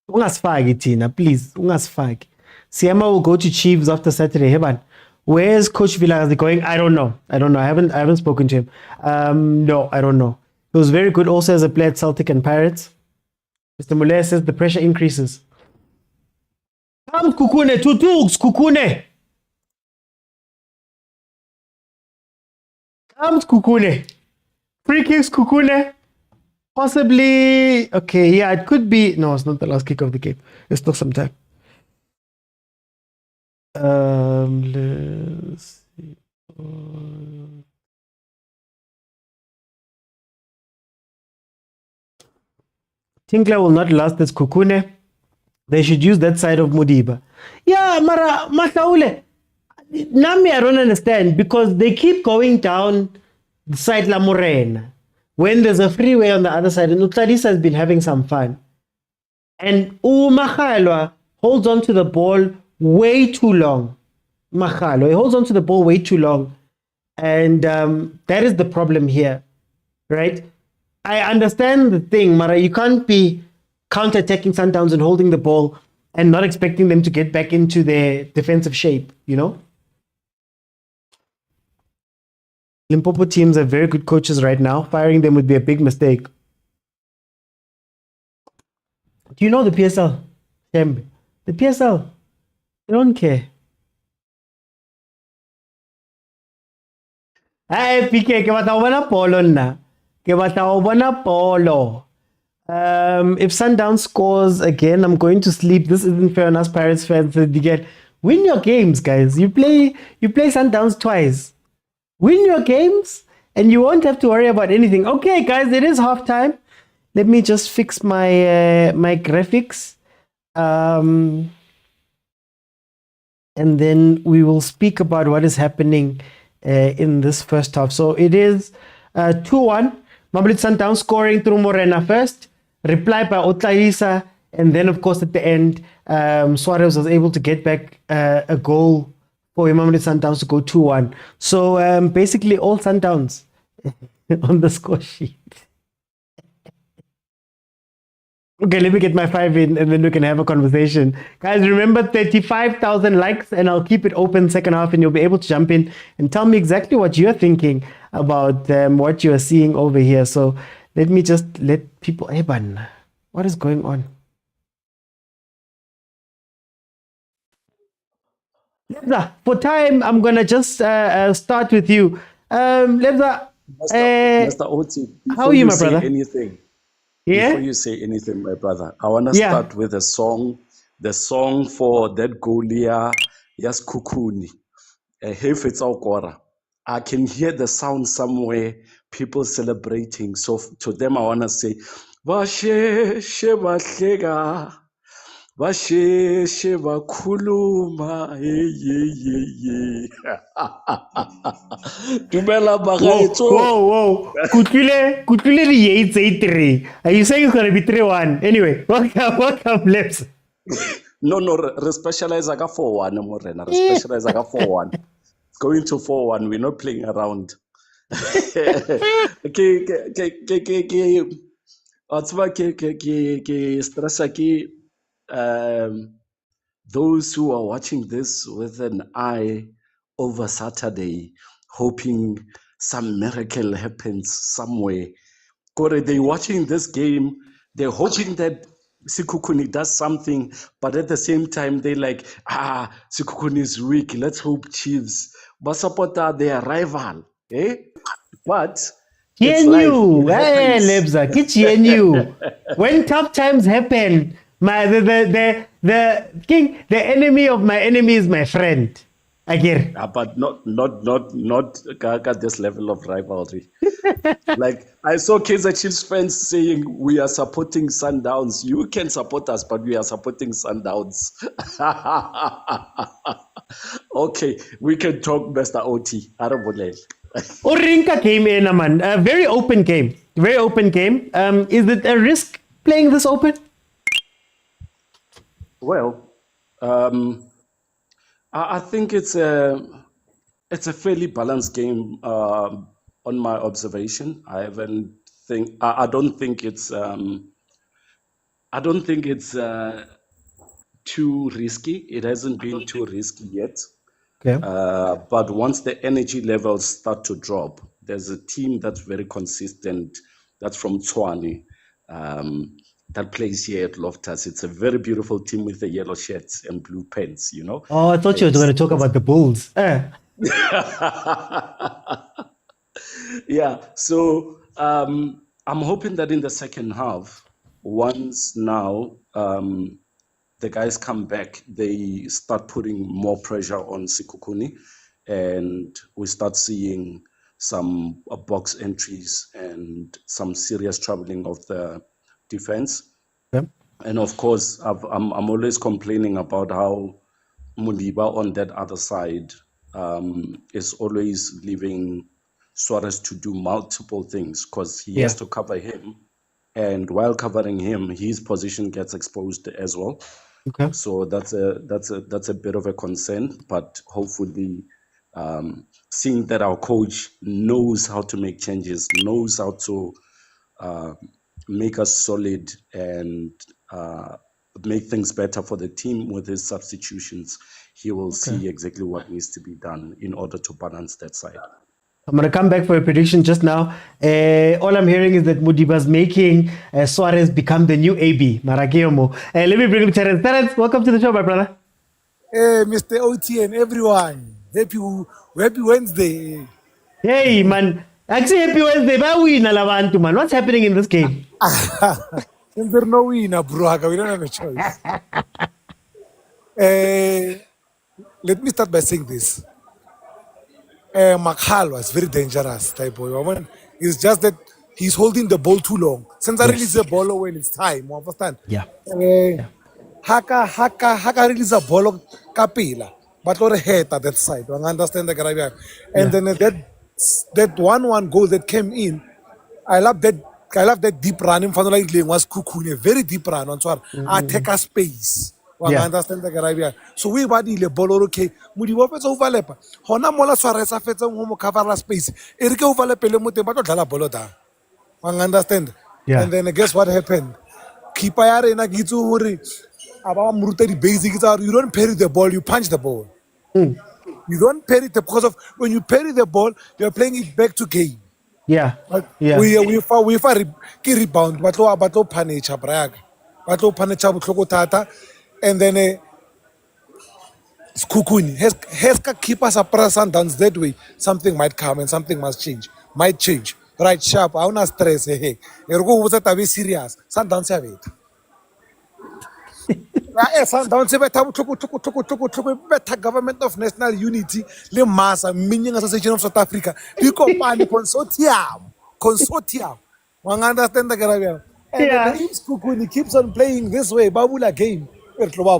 Ungasifaki thina, please. Ungasifaki. Siema will go to Chiefs after Saturday. Heban. Where's Coach Vilakazi going? I don't know. I haven't spoken to him. No, I don't know. He was very good also as a player at Celtic and Pirates. Mr. Muller says the pressure increases. Come, Sekhukhune, two tugs, Sekhukhune. Come, Sekhukhune. Free kicks, Sekhukhune. Possibly. Okay, yeah, it could be. No, it's not the last kick of the game. There's still some time. Let's see. Tinkler will not last as Sekhukhune. They should use that side of Modiba. Yeah, Mara Masaule. Nami, I don't understand because they keep going down the side La Morena when there's a freeway on the other side. And Utladisa has been having some fun. And Makhalwa holds on to the ball way too long. Makhalwa, he holds on to the ball way too long. And that is the problem here, right? I understand the thing, Mara. You can't be counter-attacking Sundowns and holding the ball and not expecting them to get back into their defensive shape, you know? Limpopo teams have very good coaches right now. Firing them would be a big mistake. Do you know the PSL? The PSL, they don't care. Hey, PK, ke batla ho bona polo nna. Ke batla ho bona polo. If Sundowns scores again, I'm going to sleep. This isn't fair on us Pirates fans. Again, win your games, guys. You play Sundowns twice. Win your games, and you won't have to worry about anything. Okay, guys, it is halftime. Let me just fix my my graphics, and then we will speak about what is happening in this first half. So it is 2-1. Mamelodi Sundowns scoring through Morena first, reply by Otlaisa, and then of course at the end, Suarez was able to get back a goal for Mamelodi Sundowns to go 2-1. So basically all Sundowns on the score sheet. Okay, let me get my 5 in and then we can have a conversation. Guys, remember 35,000 likes and I'll keep it open second half and you'll be able to jump in and tell me exactly what you're thinking about what you're seeing over here. So let me just let people... Eban, what is going on? Lebza, for time, I'm going to just start with you. Lebza, Mr. Oti, how are you, my brother? Yeah? Before you say anything, my brother, I want to start with a song, the song for that goalie, yes, Sekhukhune. I can hear the sound somewhere, people celebrating. So to them, I want to say, Vashe Bahleka, Vashe Bakhuluma, Whoa. Kutlile the 8-3. Are you saying it's going to be 3-1? Anyway, welcome, Leps. No, specialize aga 4-1, Morena. Specialize aga 4-1. It's going to 4-1. We're not playing around. Those who are watching this with an eye over Saturday, hoping some miracle happens somewhere. They're watching this game, they're hoping that Sekhukhune does something, but at the same time, they're like, Sekhukhune is weak, let's hope Chiefs. But support their rival, eh? But GNU, hey, Lebza, get GNU. When tough times happen, the enemy of my enemy is my friend. Again. But not at this level of rivalry. Like I saw Kaizer Chiefs fans saying we are supporting Sundowns. You can support us, but we are supporting Sundowns. Okay, we can talk, Mr. OT. Orinka came in, man. A very open game. Very open game. Is it a risk playing this open? Well, I think it's a fairly balanced game. On my observation, I don't think it's too risky. It hasn't been too risky yet. Okay. But once the energy levels start to drop, there's a team that's very consistent. That's from Tshwane. That plays here at Loftus. It's a very beautiful team with the yellow shirts and blue pants, you know. Oh, I thought you were going to talk about the Bulls. Yeah, so I'm hoping that in the second half, once now the guys come back, they start putting more pressure on Sekhukhune, and we start seeing some box entries and some serious troubling of the defense. Yep. And of course, I'm always complaining about how Mudiba on that other side is always leaving Suarez to do multiple things because he has to cover him, and while covering him, his position gets exposed as well. Okay. So that's a bit of a concern, but hopefully, seeing that our coach knows how to make changes, knows how to make us solid and make things better for the team with his substitutions, he will see exactly what needs to be done in order to balance that side. I'm going to come back for a prediction just now. All I'm hearing is that Mudiba's making Suarez become the new AB, Marakeomo. Let me bring him Terence. Terence, welcome to the show, my brother. Hey, Mr. OT and everyone. Happy Wednesday. Hey, man. Actually, happy Wednesday. Man. What's happening in this game? Since there's no winner, bro, we don't have a choice. Let me start by saying this. Makhal was very dangerous type boy. It's just that he's holding the ball too long. Since I release the ball when it's time, you understand? Yeah. Haka release the ball kapila, but not a head at that side. You understand the Caribbean? And then that 1-1 goal that came in, I love that deep run in front of like was Sekhukhune, very deep run on so I take a space. Understand the Caribbean. So we body the ball okay. Mudi wapetsa overlap. Hona mola Suarez a fetsa mo cover la space. Erike overlap le mo teng ba tlo dlala ball da. Understand? Yeah. And then guess what happened? Keeper ya rena ke itse hore aba mruta di basics are you don't parry the ball, you punch the ball. You don't parry it because of when you parry the ball, you're playing it back to game. Yeah. We rebound, batlo punish braga. Batlo punish botlhoko thata. And then Sekhukhune has to keep us up Sundowns that way. Something might come and something must change. Might change. Right sharp. I don't stress. Hey. Ergo was that serious. Sundowns have it. Sundowns have it. Better government of national unity. Le massa meaning association of South Africa. You company consortium. One understand the Caribbean. And then if Sekhukhune keeps on playing this way, Babula game. We know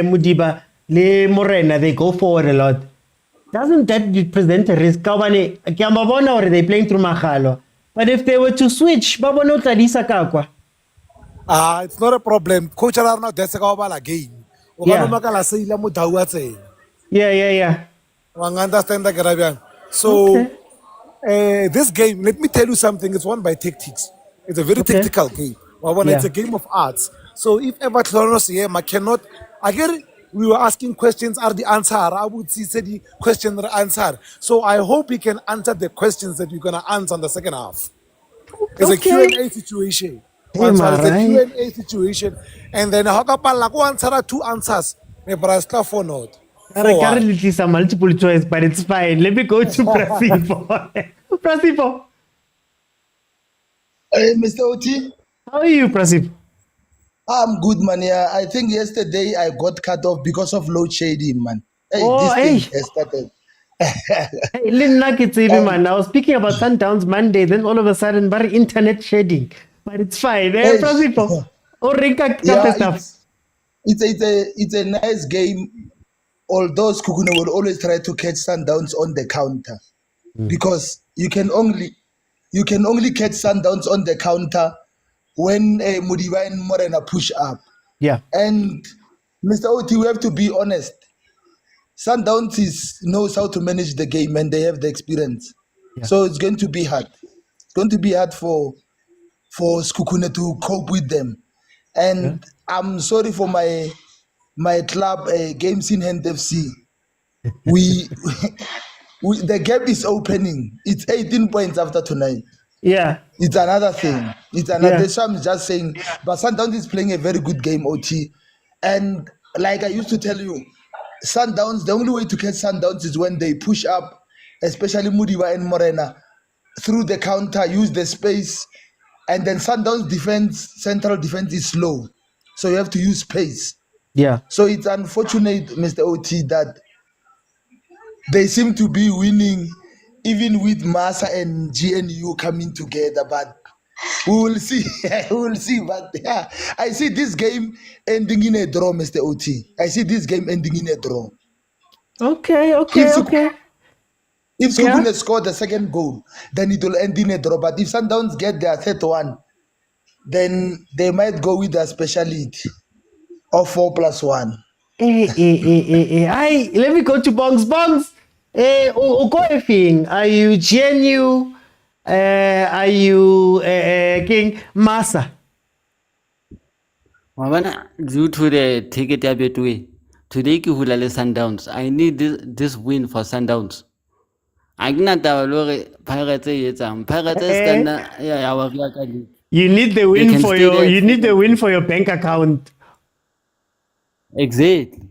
Mudiba, Le Morena, they go forward a lot. Doesn't that present a risk? Or they playing through Mahalo. But if they were to switch, it's not a problem. Coach are not that's a game. Yeah. One understand the Caribbean. So this game, let me tell you something, it's won by tactics. It's a very tactical game. It's a game of arts. So if ever I cannot, again, we were asking questions, are the answer? I would say the question the answer. So I hope he can answer the questions that we're going to answer in the second half. It's a Q&A situation. It's a Q&A situation. And then Hakapala answer 2 answers. Maybe I start for not. Currently, some multiple choice, but it's fine. Let me go to Prasipo. Prasipo. Hey, Mr. OT. How are you, Prasipo? I'm good, man. Yeah, I think yesterday I got cut off because of load shedding, man. Hey, Oh, this hey. thing has started. Hey, Lin Nakitsebi, man. I was speaking about Sundowns Monday, then all of a sudden, very internet shading. But it's fine. Hey, Francisco. Oh, Rinka yeah, stuff. it's a nice game. Although Sekhukhune will always try to catch Sundowns on the counter, because you can only catch Sundowns on the counter when Mudiwa and Morena push up. Yeah. And Mr. Oti, we have to be honest. Sundowns knows how to manage the game and they have the experience. Yeah. So it's going to be hard. It's going to be hard for Sekhukhune to cope with them. And I'm sorry for my club, Games in Hand FC. We the gap is opening. It's 18 points after tonight. Yeah. It's another thing. It's another. That's what I'm just saying. But Sundowns is playing a very good game, OT. And like I used to tell you, Sundowns, the only way to catch Sundowns is when they push up, especially Mudiwa and Morena, through the counter, use the space, and then Sundowns defense, central defense is slow. So you have to use space. Yeah. So it's unfortunate, Mr. OT, that they seem to be winning even with Massa and GNU coming together, but we will see. We will see. But yeah, I see this game ending in a draw, Mr. OT. I see this game ending in a draw. Okay. If Sekhukhune score the second goal, then it will end in a draw. But if Sundowns get their third one, then they might go with their speciality of 4+1. Let me go to Bongs. Bongs. Are you GNU? Are you King Massa? Due to the ticket a bit way, today ki hula le Sundowns. I need this win for Sundowns. I cannot Pirates. You need the win for your bank account. Exactly.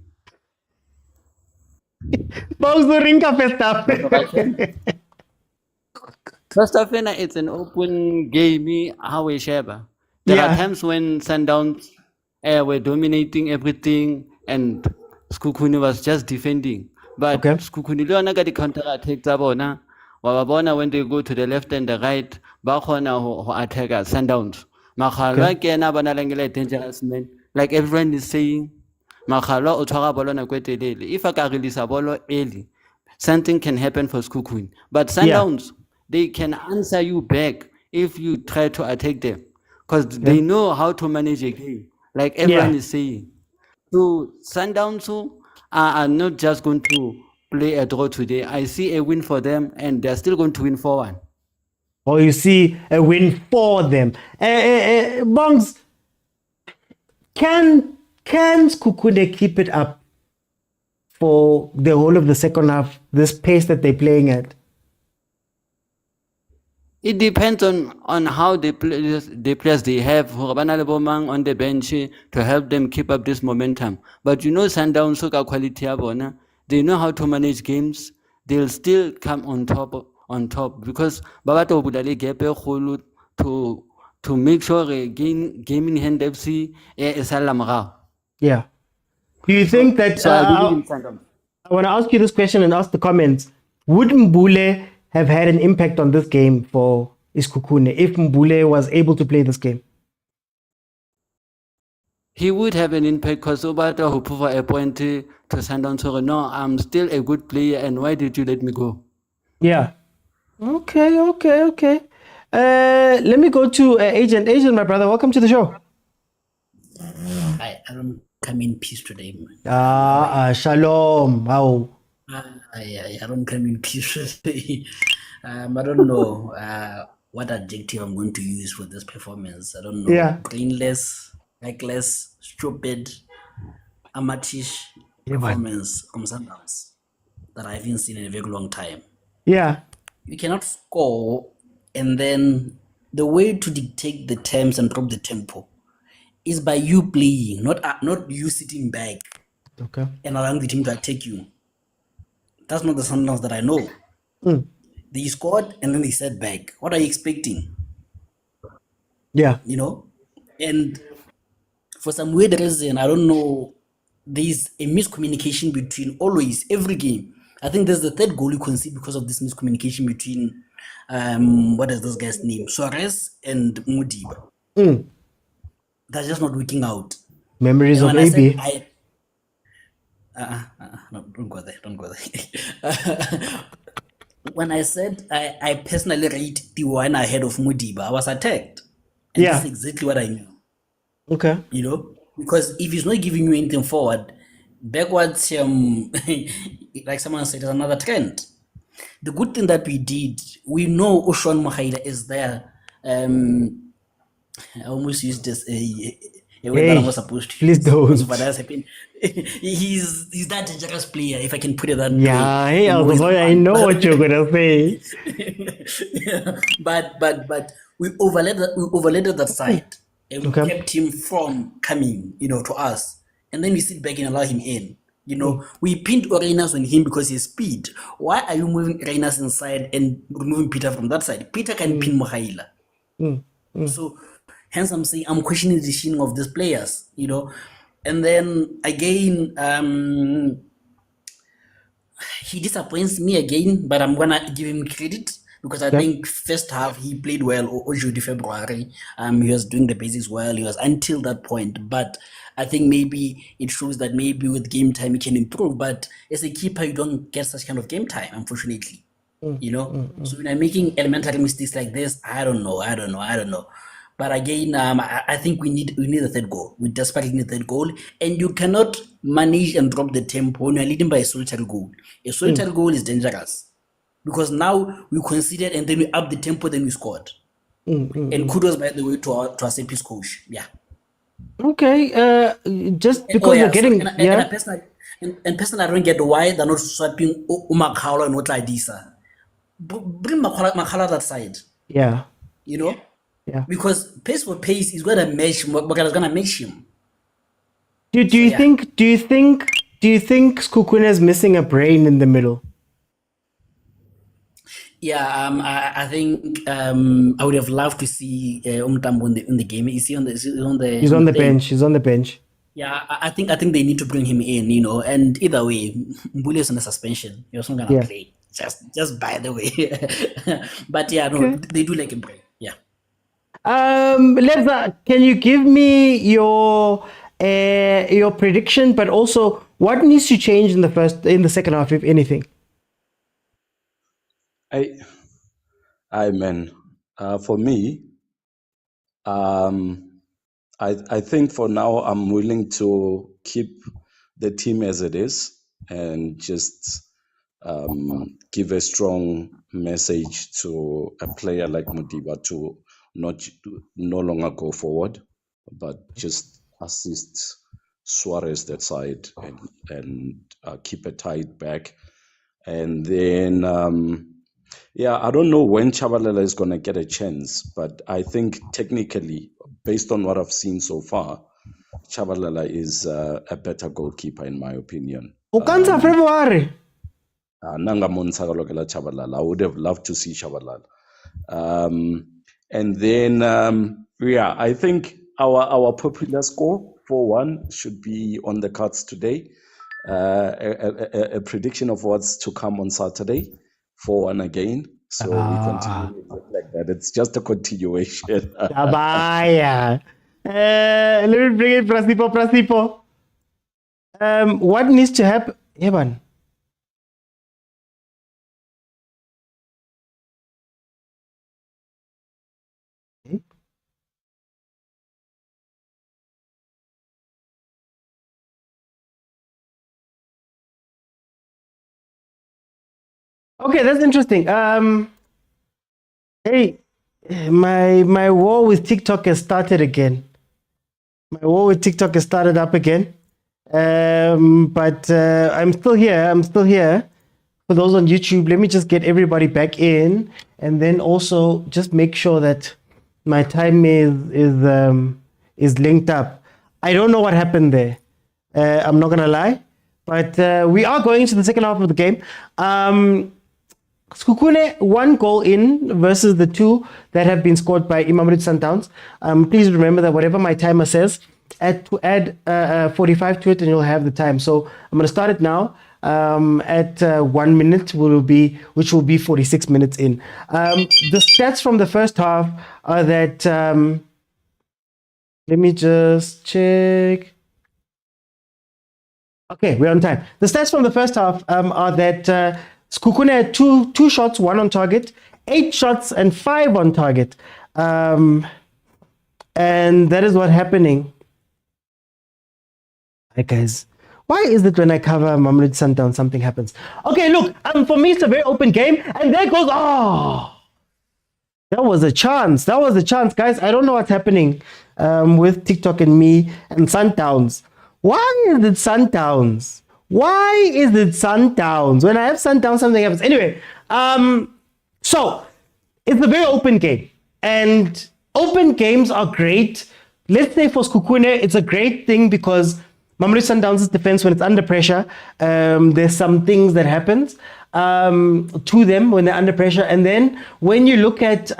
Bongs the rinka festa. First of all, it's an open game. How we share. There are times when Sundowns were dominating everything and Sekhukhune was just defending. But Sekhukhune leona ka di counter attack tsa bona. Wa bona when they go to the left and the right, ba khona ho attack Sundowns. Makhalwa ke ena bona lengele dangerous man. Like everyone is saying, Makhalwa o tshwara bolo na kwetelele. If a ka release a bolo early, something can happen for Sekhukhune. But Sundowns, they can answer you back if you try to attack them, because they know how to manage a game, like everyone is saying. So Sundowns are not just going to play a draw today. I see a win for them, and they're still going to win 4-1. Or you see a win for them. Bongs, can Sekhukhune keep it up for the whole of the second half, this pace that they're playing at? It depends on how the players they have on the bench to help them keep up this momentum. But you know, Sundowns soka quality abona, they know how to manage games. They'll still come on top because babato budale gap to make sure game in hand FC is alamra. Yeah. Do you think that I want to ask you this question and ask the comments? Would Mbule have had an impact on this game for Sekhukhune if Mbule was able to play this game? He would have an impact because Obata who provide a point to Sundowns. No, I'm still a good player, and why did you let me go? Yeah. Okay. Let me go to Agent. Agent, my brother, welcome to the show. I don't come in peace today, man. Shalom. How? I don't come in peace today. I don't know what adjective I'm going to use for this performance. I don't know. Yeah. Brainless, reckless, stupid, amateurish performance from Sundowns that I haven't seen in a very long time. Yeah. You cannot score, and then the way to dictate the terms and drop the tempo is by you playing, not you sitting back and allowing the team to attack you. That's not the Sundowns that I know. They scored and then they sat back. What are you expecting? Yeah. You know? And for some weird reason, I don't know, there's a miscommunication between always every game. I think there's the third goal you concede because of this miscommunication between what is this guy's name? Suarez and Modiba. That's just not working out. Memories of AB. No, don't go there. Don't go there. When I said I personally rate the one ahead of Modiba, I was attacked. And that's exactly what I knew. Okay. You know, because if he's not giving you anything forward, backwards, like someone said, is another trend. The good thing that we did, we know Oshan Mohaila is there. I almost used this a way that I was supposed to. Please don't. But that's happened. He's that dangerous player, if I can put it that way. Yeah, hey, I know what you're gonna say. But we overloaded that side. And we kept him from coming, to us. And then we sit back and allow him in. We pinned Oreinas on him because he's speed. Why are you moving Oreinas inside and removing Peter from that side? Peter can pin Mohaila. So, hence I'm saying I'm questioning the decision of these players, And then again, he disappoints me again, but I'm gonna give him credit. Because I think first half he played well, Ojo de February. He was doing the basics well. He was until that point. But I think maybe it shows that maybe with game time he can improve. But as a keeper, you don't get such kind of game time, unfortunately. So when I'm making elementary mistakes like this, I don't know. But again, I think we need a third goal. We desperately need a third goal. And you cannot manage and drop the tempo when you're leading by a solitary goal. A solitary goal is dangerous. Because now we considered and then we up the tempo, then we scored. And kudos, by the way, to our Sepi's coach. Yeah. Okay. Just because you're getting... And personally, I don't get why they're not swapping Umakhala and Otladisa. Bring Makhala that side. Yeah. Yeah. Because pace for pace is going to match, Makala's going to match him. Do you think Sekhukhune is missing a brain in the middle? Yeah, I think I would have loved to see Umtambo in the game. He's on the bench. He's on the bench. Yeah, I think they need to bring him in, And either way, Mbuli is on the suspension. He was not gonna play. Just by the way. But yeah, no, they do like him play. Yeah. Lebza, can you give me your prediction, but also what needs to change in the second half, if anything? For me, I think for now I'm willing to keep the team as it is and just give a strong message to a player like Modiba to no longer go forward, but just assist Suarez that side and keep a tight back. And then, I don't know when Chabalala is going to get a chance, but I think technically, based on what I've seen so far, Chabalala is a better goalkeeper in my opinion. February. Chabalala. I would have loved to see Chabalala. And then, I think our popular score 4-1 should be on the cards today. A prediction of what's to come on Saturday, 4-1 again. So we continue like that. It's just a continuation. Let me bring it, Prasipo. What needs to happen? Evan. Okay, that's interesting. Hey, my war with TikTok has started again. My war with TikTok has started up again. But I'm still here. For those on YouTube, let me just get everybody back in, and then also just make sure that my time is linked up. I don't know what happened there. I'm not gonna lie, but we are going to the second half of the game. Sekhukhune 1 goal in versus the 2 that have been scored by Mamelodi Sundowns. Please remember that whatever my timer says, add 45 to it, and you'll have the time. So I'm going to start it now. At 1 minute which will be 46 minutes in. The stats from the first half are that let me just check. Okay, we're on time. The stats from the first half are that Sekhukhune had two shots, 1 on target, 8 shots and 5 on target. And that is what's happening. Hi guys. Why is it when I cover Mamelodi Sundowns, something happens? Okay, look, for me, it's a very open game. And there goes, that was a chance. That was a chance, guys. I don't know what's happening with TikTok and me and Sundowns. Why is it Sundowns? Why is it Sundowns? When I have Sundowns, something happens. Anyway, so it's a very open game. And open games are great. Let's say for Sekhukhune, it's a great thing because Mamelodi Sundowns' defense, when it's under pressure, there's some things that happens to them when they're under pressure. And then when you look at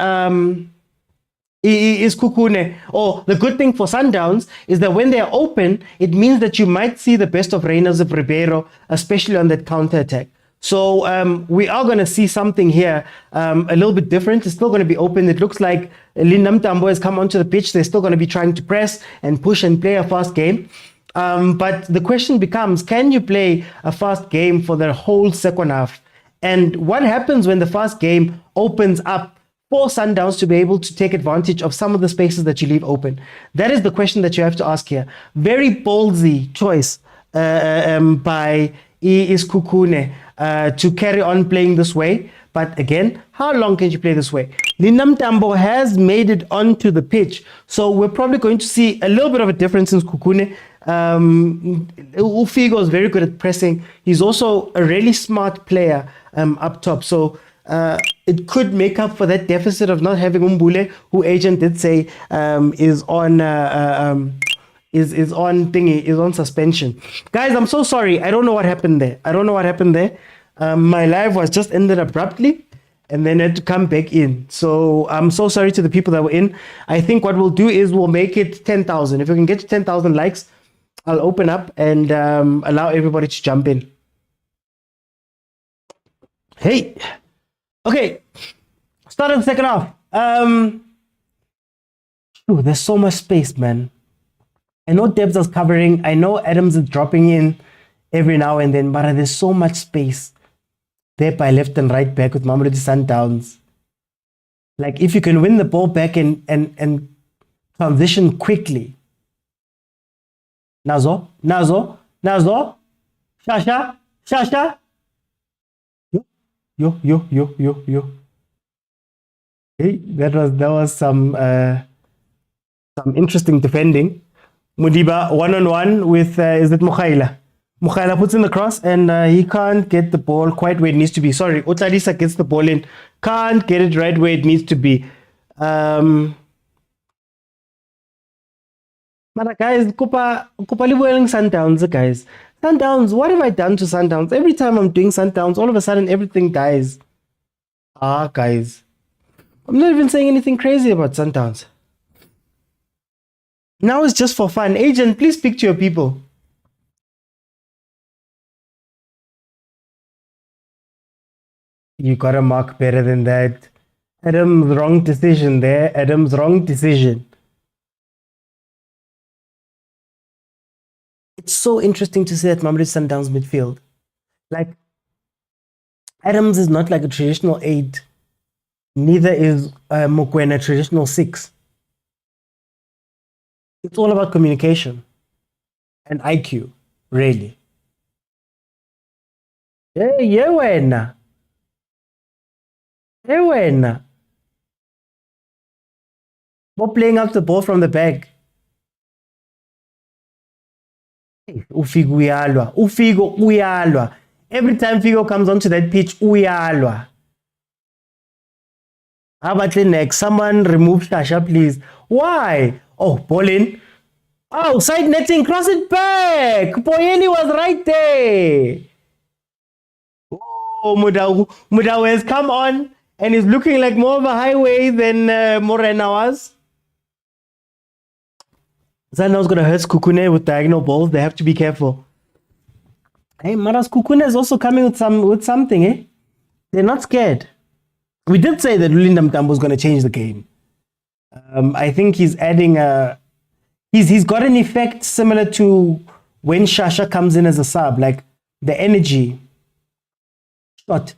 Sekhukhune, or the good thing for Sundowns is that when they're open, it means that you might see the best of Reynolds of Ribeiro, especially on that counter-attack. So we are going to see something here a little bit different. It's still going to be open. It looks like Linda Mtambo has come onto the pitch. They're still going to be trying to press and push and play a fast game. But the question becomes, can you play a fast game for the whole second half? And what happens when the fast game opens up for Sundowns to be able to take advantage of some of the spaces that you leave open? That is the question that you have to ask here. Very ballsy choice by Sekhukhune to carry on playing this way. But again, how long can you play this way? Linda Mtambo has made it onto the pitch. So we're probably going to see a little bit of a difference in Sekhukhune. Ufigo is very good at pressing. He's also a really smart player up top. So it could make up for that deficit of not having Umbule, who agent did say is on suspension. Guys, I'm so sorry. I don't know what happened there. My live was just ended abruptly and then had to come back in. So I'm so sorry to the people that were in. I think what we'll do is we'll make it 10,000. If we can get to 10,000 likes, I'll open up and allow everybody to jump in. Hey. Okay. Start of the second half. There's so much space, man. I know Debs is covering. I know Adams is dropping in every now and then, but there's so much space there by left and right back with Mamelodi Sundowns. Like, if you can win the ball back and transition quickly. Nazo. Shasha. Yo. Hey, that was some interesting defending. Mudiba one-on-one with, is it Mukhaila? Mukhaila puts in the cross and he can't get the ball quite where it needs to be. Sorry, Otladisa gets the ball in. Can't get it right where it needs to be. But guys, Kupa Libueling Sundowns, guys. Sundowns, what have I done to Sundowns? Every time I'm doing Sundowns, all of a sudden everything dies. Guys. I'm not even saying anything crazy about Sundowns. Now it's just for fun. Agent, please speak to your people. You got a mark better than that. Adam's wrong decision there. Adam's wrong decision. It's so interesting to see that Mamelodi Sundowns midfield. Like, Adams is not like a traditional 8. Neither is Mokwena a traditional 6. It's all about communication and IQ, really. Yeah, wena. We're playing up the ball from the back. Ufigo uyalwa. Every time Figo comes onto that pitch, uyalwa. How about the next? Someone remove Shasha, please. Why? Oh, ball in. Oh, side netting, cross it back. Poyeli was right there. Oh, Mudau has come on and is looking like more of a highway than Morena was. Sundowns going to hurt Sekhukhune with diagonal balls. They have to be careful. Hey, Maras Sekhukhune is also coming with something, eh? They're not scared. We did say that Lulinda Mtambo was going to change the game. I think he's adding he's got an effect similar to when Shasha comes in as a sub, like the energy. The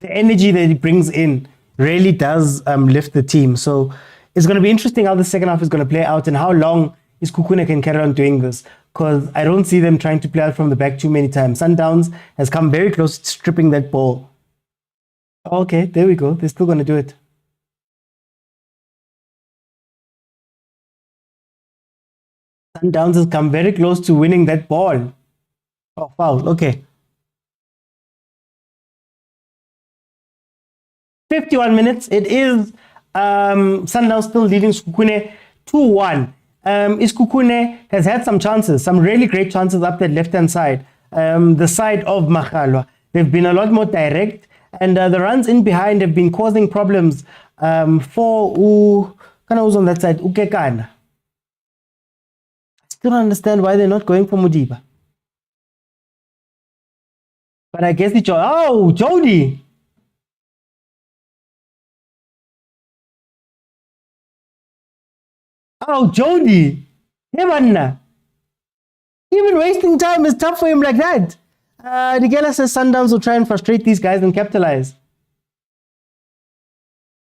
energy that he brings in really does lift the team. So it's going to be interesting how the second half is going to play out and how long is Sekhukhune can carry on doing this, because I don't see them trying to play out from the back too many times. Sundowns has come very close to stripping that ball. Okay, there we go. They're still going to do it. Sundowns has come very close to winning that ball. Oh, foul. Okay. 51 minutes. It is Sundowns still leading Sekhukhune 2-1. Sekhukhune has had some chances, some really great chances up that left-hand side. The side of Makhalwa. They've been a lot more direct, and the runs in behind have been causing problems for who's on that side, Ukekana. I still don't understand why they're not going for Mudiba. But I guess it's Jody. Oh, Jody. Hey, man. Even wasting time is tough for him like that. Nigella says Sundowns will try and frustrate these guys and capitalize.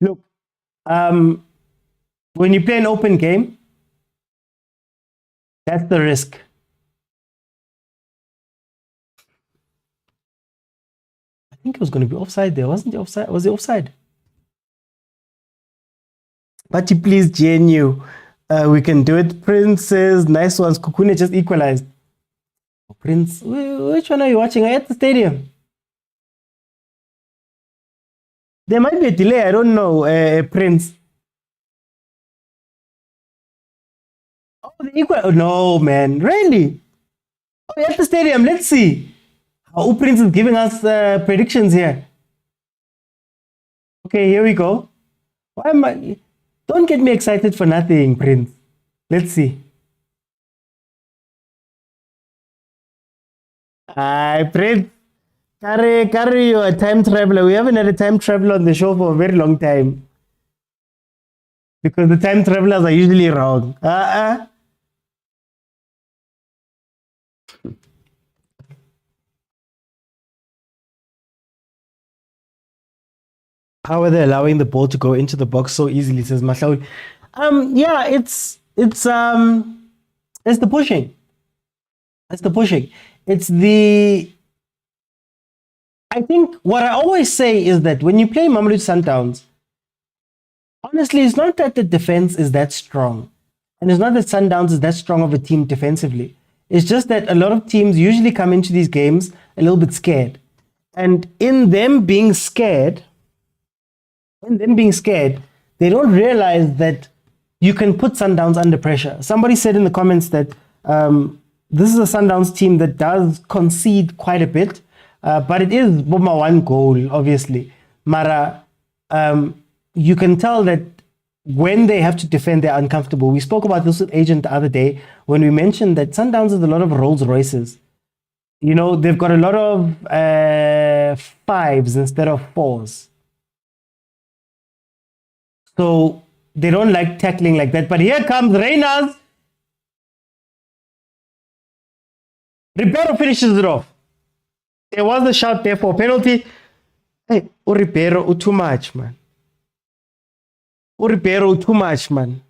Look, when you play an open game, that's the risk. I think it was going to be offside there, wasn't it? Offside? Was it offside? But please, GNU. We can do it. Prince says, nice ones. Sekhukhune just equalized. Prince, which one are you watching? At the stadium. There might be a delay. I don't know, Prince. Oh, the equal. Oh, no, man. Really? Oh, at the stadium. Let's see. Oh, Prince is giving us predictions here. Okay, here we go. Why am I? Don't get me excited for nothing, Prince. Let's see. Hi, Prince. Carry you a time traveler. We haven't had a time traveler on the show for a very long time. Because the time travelers are usually wrong. How are they allowing the ball to go into the box so easily, says Mahlaul. Yeah, it's the pushing. It's the pushing. I think what I always say is that when you play Mamelodi Sundowns, honestly, it's not that the defense is that strong. And it's not that Sundowns is that strong of a team defensively. It's just that a lot of teams usually come into these games a little bit scared. And in them being scared, they don't realize that you can put Sundowns under pressure. Somebody said in the comments that this is a Sundowns team that does concede quite a bit, but it is Boma one goal, obviously. Mara, you can tell that when they have to defend, they're uncomfortable. We spoke about this with Agent the other day when we mentioned that Sundowns is a lot of Rolls Royces. You know, they've got a lot of 5s instead of 4s. So they don't like tackling like that. But here comes Reynolds. Ribeiro finishes it off. There was a shout there for penalty. Hey, Ribeiro, too much, man. Ribeiro, too much, man.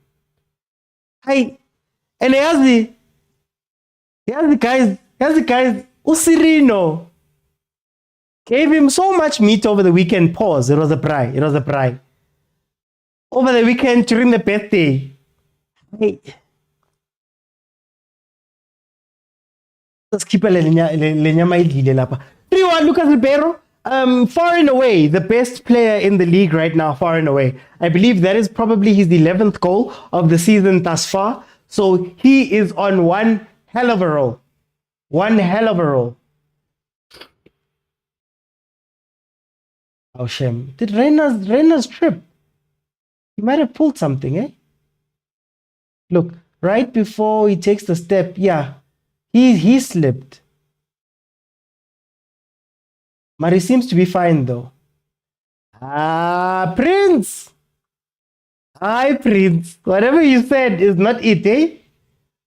Hey, and he has the guys, Usirino gave him so much meat over the weekend. Pause. It was a braai. Over the weekend during the birthday. Hey. Let's keep a 3-1 Lucas Ribeiro. Far and away, the best player in the league right now, far and away. I believe that is probably his 11th goal of the season thus far. So he is on one hell of a roll. Oh, shame. Did Reina's trip? He might have pulled something, eh? Look, right before he takes the step. Yeah, he slipped. But he seems to be fine though. Prince! Hi, Prince. Whatever you said is not it, eh?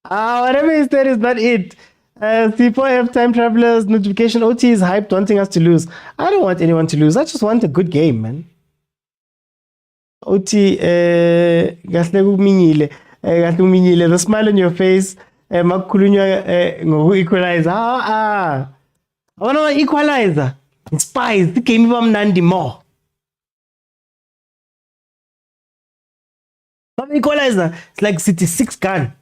Whatever you said is not it. C4F Time Travelers notification. OT is hyped, wanting us to lose. I don't want anyone to lose. I just want a good game, man. OT, the smile on your face, equalizer. I want to equalizer. Spies, the game from Nandi more. Equalizer. It's like City 6 gun.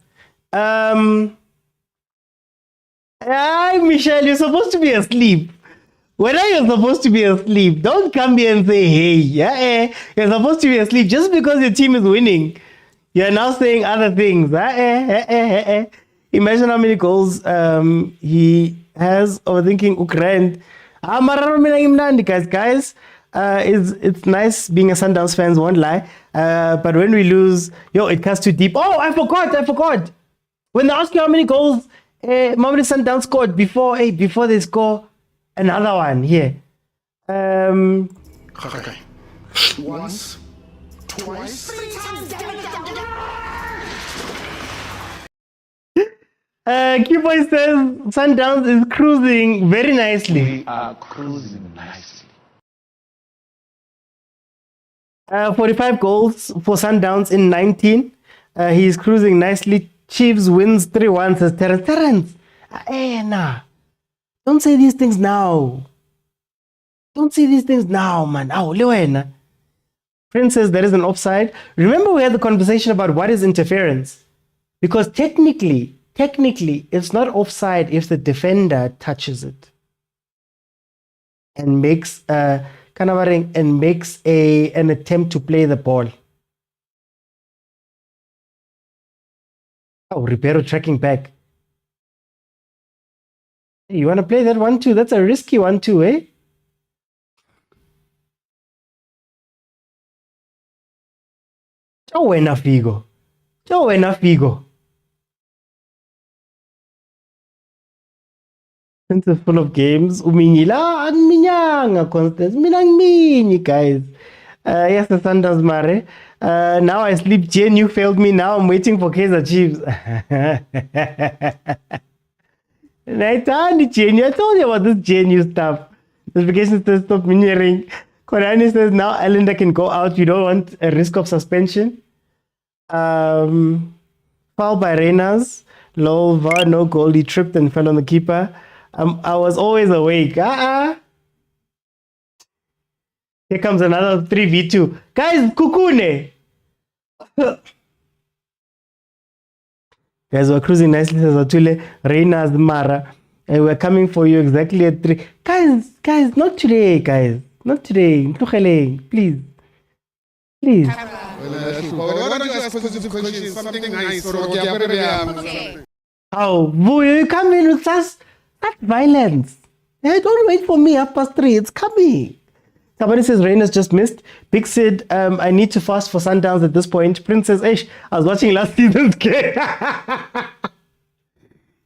Hi, Michelle, you're supposed to be asleep. When are you supposed to be asleep? Don't come here and say, hey, yeah, you're supposed to be asleep just because your team is winning. You're now saying other things. Imagine how many goals he has overthinking Ukraine. Guys, it's nice being a Sundowns fans, won't lie. But when we lose, it cuts too deep. Oh, I forgot. When they ask you how many goals Mamelodi Sundowns scored before they score another one here. Once, twice. Keyboy says Sundowns is cruising very nicely. We are cruising nicely. 45 goals for Sundowns in 19. He's cruising nicely. Chiefs wins 3-1, says Terence. Nah. Don't say these things now. Man. Prince says there is an offside. Remember we had the conversation about what is interference? Because technically, it's not offside if the defender touches it and makes an attempt to play the ball. Oh, Ribeiro tracking back. Hey, you want to play that one too? That's a risky one too, eh? Ciao enough, Vigo. Since it's full of games, uminyila minyanga Constance, minang guys. Yes, the Sundowns mare. Now I sleep. JNU failed me. Now I'm waiting for Kaizer Chiefs. I told you about this JNU stuff. Notification says stop miniering. Korani says now Allender can go out. You don't want a risk of suspension. Foul by Reyners. Lol, VAR, no goal. He tripped and fell on the keeper. I was always awake. Here comes another 3v2. Guys, Sekhukhune. Guys, we're cruising nicely. Says Atule. Reyners, Mara. And we're coming for you exactly at 3. Guys, not today, guys. Not today. Please. How? You come in with such violence. Hey, don't wait for me 3:30. It's coming. Somebody says Reyners just missed. Big Sid, I need to fast for Sundowns at this point. Prince says, I was watching last season's game.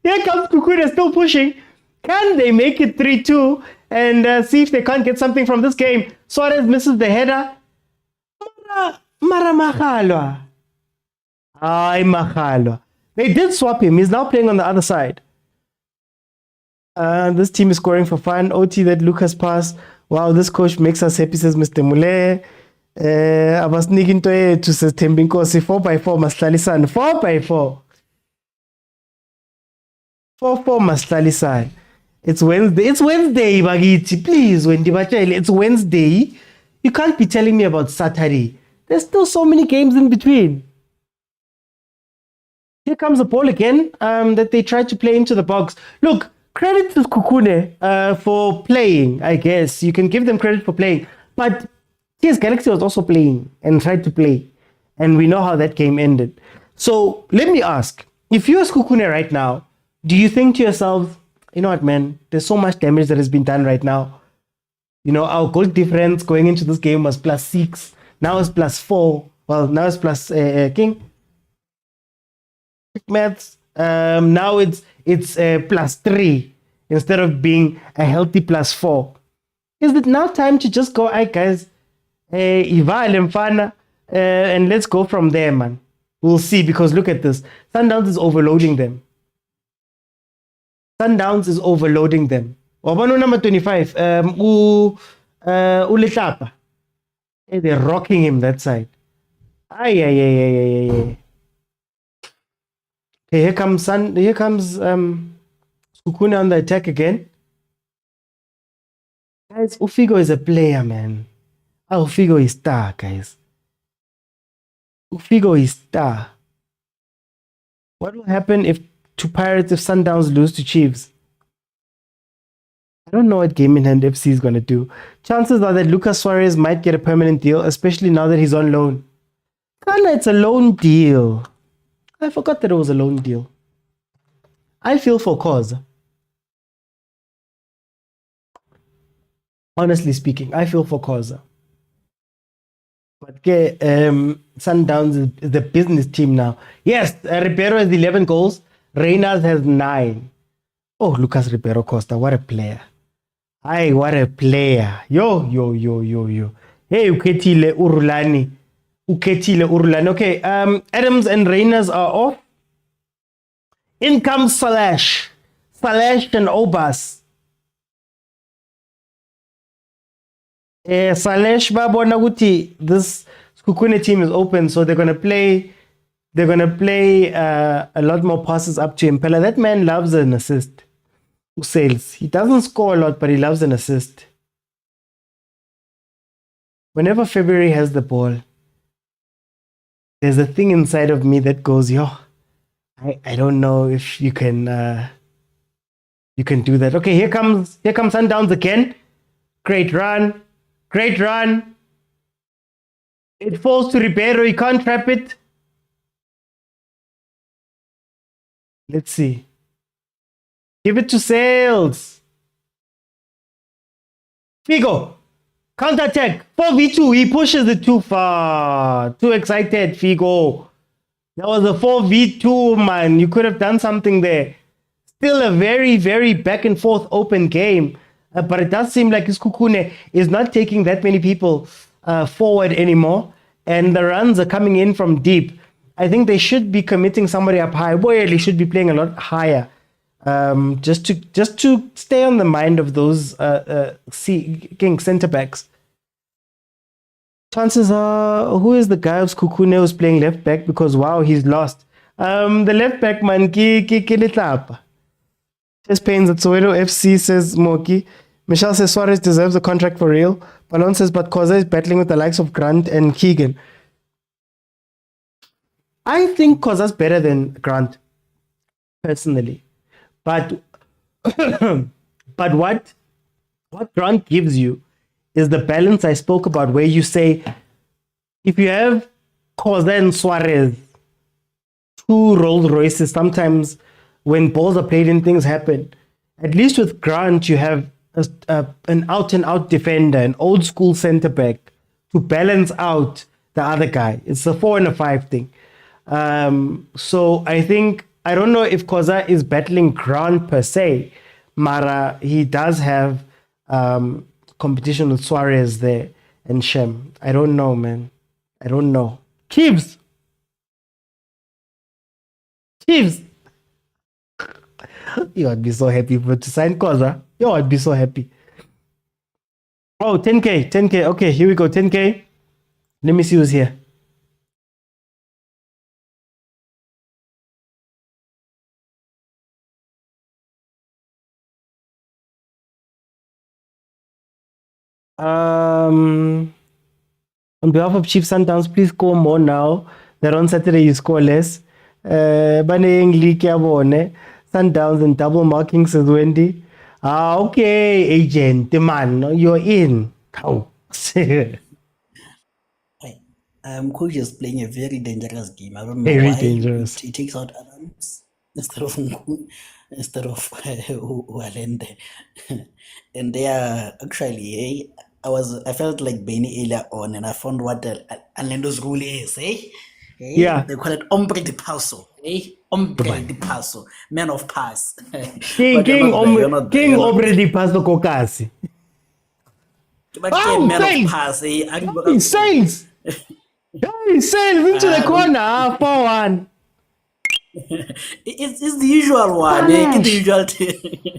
Here comes Sekhukhune still pushing. Can they make it 3-2 and see if they can't get something from this game? Suarez misses the header. Mara Machalwa. Ay, Machalwa. They did swap him. He's now playing on the other side. This team is scoring for fun. OT that Lucas pass. Wow, this coach makes us happy, says Mr. Mule. Abasniginto to says Tembinkosi 4x4 Maslalisan. 4x4. 4-4 Maslalisan. It's Wednesday, Bagiti. Please, Wendy Bachele. It's Wednesday. You can't be telling me about Saturday. There's still so many games in between. Here comes the ball again that they tried to play into the box. Look, credit to Sekhukhune for playing, I guess. You can give them credit for playing. But TS Galaxy was also playing and tried to play. And we know how that game ended. So let me ask, if you're Sekhukhune right now, do you think to yourself, you know what, man, there's so much damage that has been done right now. You know, our goal difference going into this game was +6. Now it's +4. Well, now it's plus King. maths. Now it's +3 instead of being a healthy +4. Is it now time to just go, "Hey guys, Ivale Mfana, and let's go from there, man"? We'll see, because look at this. Sundowns is overloading them. Sundowns is overloading them. Wabona number 25, Uletlapa. Hey, they're rocking him that side. Ay, ay, ay, ay, ay, ay. Okay, here comes Sekhukhune on the attack again. Guys, Ufigo is a player, man. Ufigo is star, guys. Ufigo is star. What will happen to Pirates if Sundowns lose to Chiefs? I don't know what Game in Hand FC is going to do. Chances are that Lucas Suarez might get a permanent deal, especially now that he's on loan. Kinda, it's a loan deal. I forgot that it was a loan deal. I feel for khoza. Honestly speaking, I feel for khoza. But Sundowns is the business team now. Yes, Ribeiro has 11 goals. Reynolds has 9. Oh, Lucas Ribeiro Costa, what a player. Ay, what a player. Yo. Hey, uketile urulani. Okay, Adams and Reynolds are off. In comes Salash and Obas. Salash babona ukuthi this Sekhukhune team is open, so they're gonna play a lot more passes up to him. Pella, that man loves an assist. Who sales? He doesn't score a lot, but he loves an assist. Whenever February has the ball, there's a thing inside of me that goes, yo, I don't know if you can do that. Okay, here comes Sundowns again. Great run. It falls to Ribeiro. He can't trap it. Let's see. Give it to Sales. Figo. Counter-attack. 4v2. He pushes it too far. Too excited, Figo. That was a 4v2, man. You could have done something there. Still a very, very back and forth open game. But it does seem like Sekhukhune is not taking that many people forward anymore. And the runs are coming in from deep. I think they should be committing somebody up high. Boy, they should be playing a lot higher. Just to stay on the mind of those King centre backs. Chances are, who is the guy of Sekhukhune who's playing left back? Because wow, he's lost. The left back man, Litlapa. Just pains at Soweto FC, says Moki. Michelle says Suarez deserves a contract for real. Balon says, but khoza is battling with the likes of Grant and Keegan. I think khoza's better than Grant, personally. But what Grant gives you is the balance I spoke about, where you say, if you have khoza and Suarez, two Rolls Royces, sometimes when balls are played in, things happen. At least with Grant, you have an out-and-out defender, an old-school centre-back to balance out the other guy. It's a 4 and a 5 thing. So I don't know if khoza is battling Grant per se, Mara, he does have competition with Suarez there and Shem. I don't know, man. I don't know. Chiefs. You would be so happy to sign khoza. You would be so happy. Oh, 10K. Okay, here we go. 10K. Let me see who's here. On behalf of Chief Sundowns, please score more now. That on Saturday you score less. Sundowns and double marking, says Wendy. Okay, agent, the man, you're in. How? Coach is playing a very dangerous game. I don't know Very why. dangerous. He takes out Adams instead of Walende. And they are actually, I felt like Benny earlier on, and I found what Orlando's rule is, Okay? Yeah. They call it hombre de paso. Okay? Hombre de paso. Man of pass. King King already passed the kokasi. But Oh, man of sails! pass. He sails! He sails into the corner. 4-1. It's the usual one. It's the usual thing.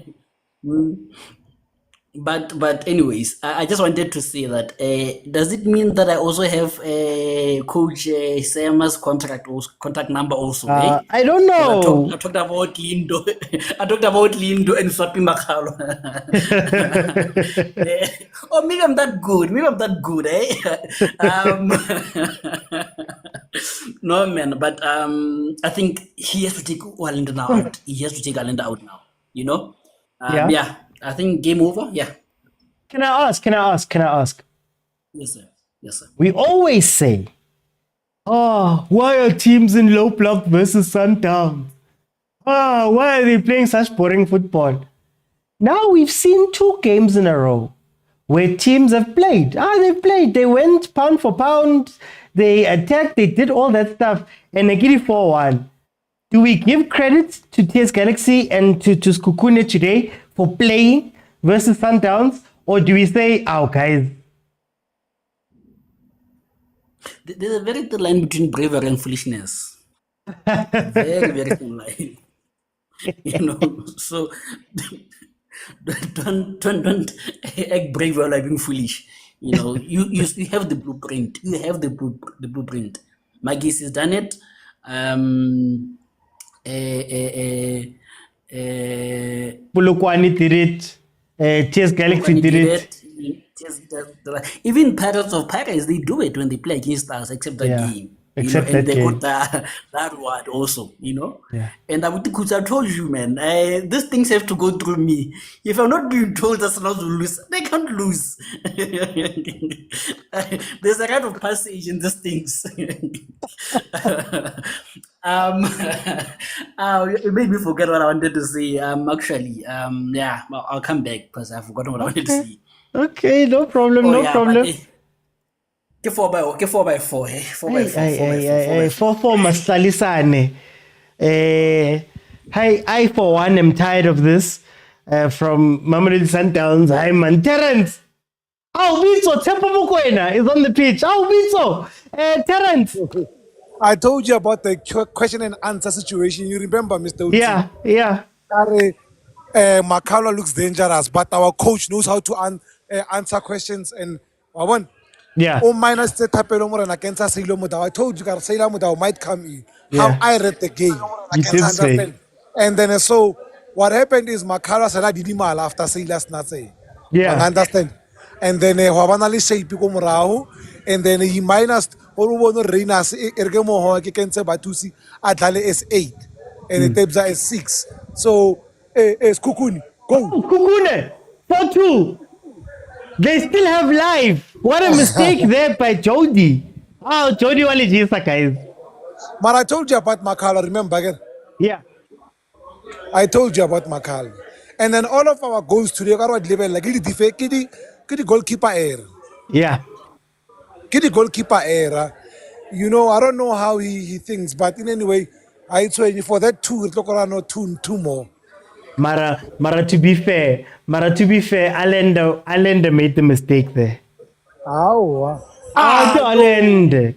But anyways, I just wanted to say that does it mean that I also have Coach Sema's contact number also? I don't know. I talked about Lindo. I talked about Lindo and Swapi Makalo. Oh, maybe I'm that good. No man, but I think he has to take Alinda out. He has to take Alinda out now. You know? Yeah. I think game over. Yeah. Can I ask? Yes, sir. We always say, why are teams in low block versus Sundowns? Why are they playing such boring football? Now we've seen 2 games in a row where teams have played. They played. They went pound for pound. They attacked. They did all that stuff. And they get it 4-1. Do we give credit to TS Galaxy and to Sekhukhune today for playing versus Sundowns? Or do we say, guys? There's a very thin line between bravery and foolishness. Very, very thin line. You know, so don't act brave while being foolish. You know, you have the blueprint. You have the blueprint. Magis has done it. Bulukwani did it. TS Galaxy did it. Even Pirates of Paris, they do it when they play against us, except that game. Except and they game. got that word also, you know. Yeah. And I told you, man, these things have to go through me. If I'm not being told that's not to lose, they can't lose. There's a kind of passage in these things. It made me forget what I wanted to say. I'll come back because I've forgotten what I wanted to say. Okay, no problem. Ke 4x4, 4 masalisane. I for one am tired of this. From Mamelodi Sundowns, hi man, Terence. Vitso, Tempo Mokwena is on the pitch. Vitso, Terence. I told you about the question and answer situation. You remember, Mr. Uti? Yeah. Makalo looks dangerous, but our coach knows how to answer questions. And yeah. Minus the tapelo against Sailo Mudao. I told you, Sailo Mudao might come in. How I read the game. You did say. And then so what happened is Makalo Sala Didimal after Sailas Nase. Yeah. I understand. And then Havanali say Pico Murao, and then he minus Oluwono Reinas Ergemo Hoakense Batusi Adale S8 and it Tebza S6. So Sekhukhune, go. Sekhukhune, 4-2. They still have life. What a mistake there by Jody. Jody Walijisa, guys. But I told you about Makala, remember again? Yeah. I told you about Makala. And then all of our goals today are what level like the goalkeeper error. Yeah. Get the goalkeeper error. You know, I don't know how he thinks, but in any way, I told you for that 2, it's around two more. Mara to be fair, Allende made the mistake there. Allende.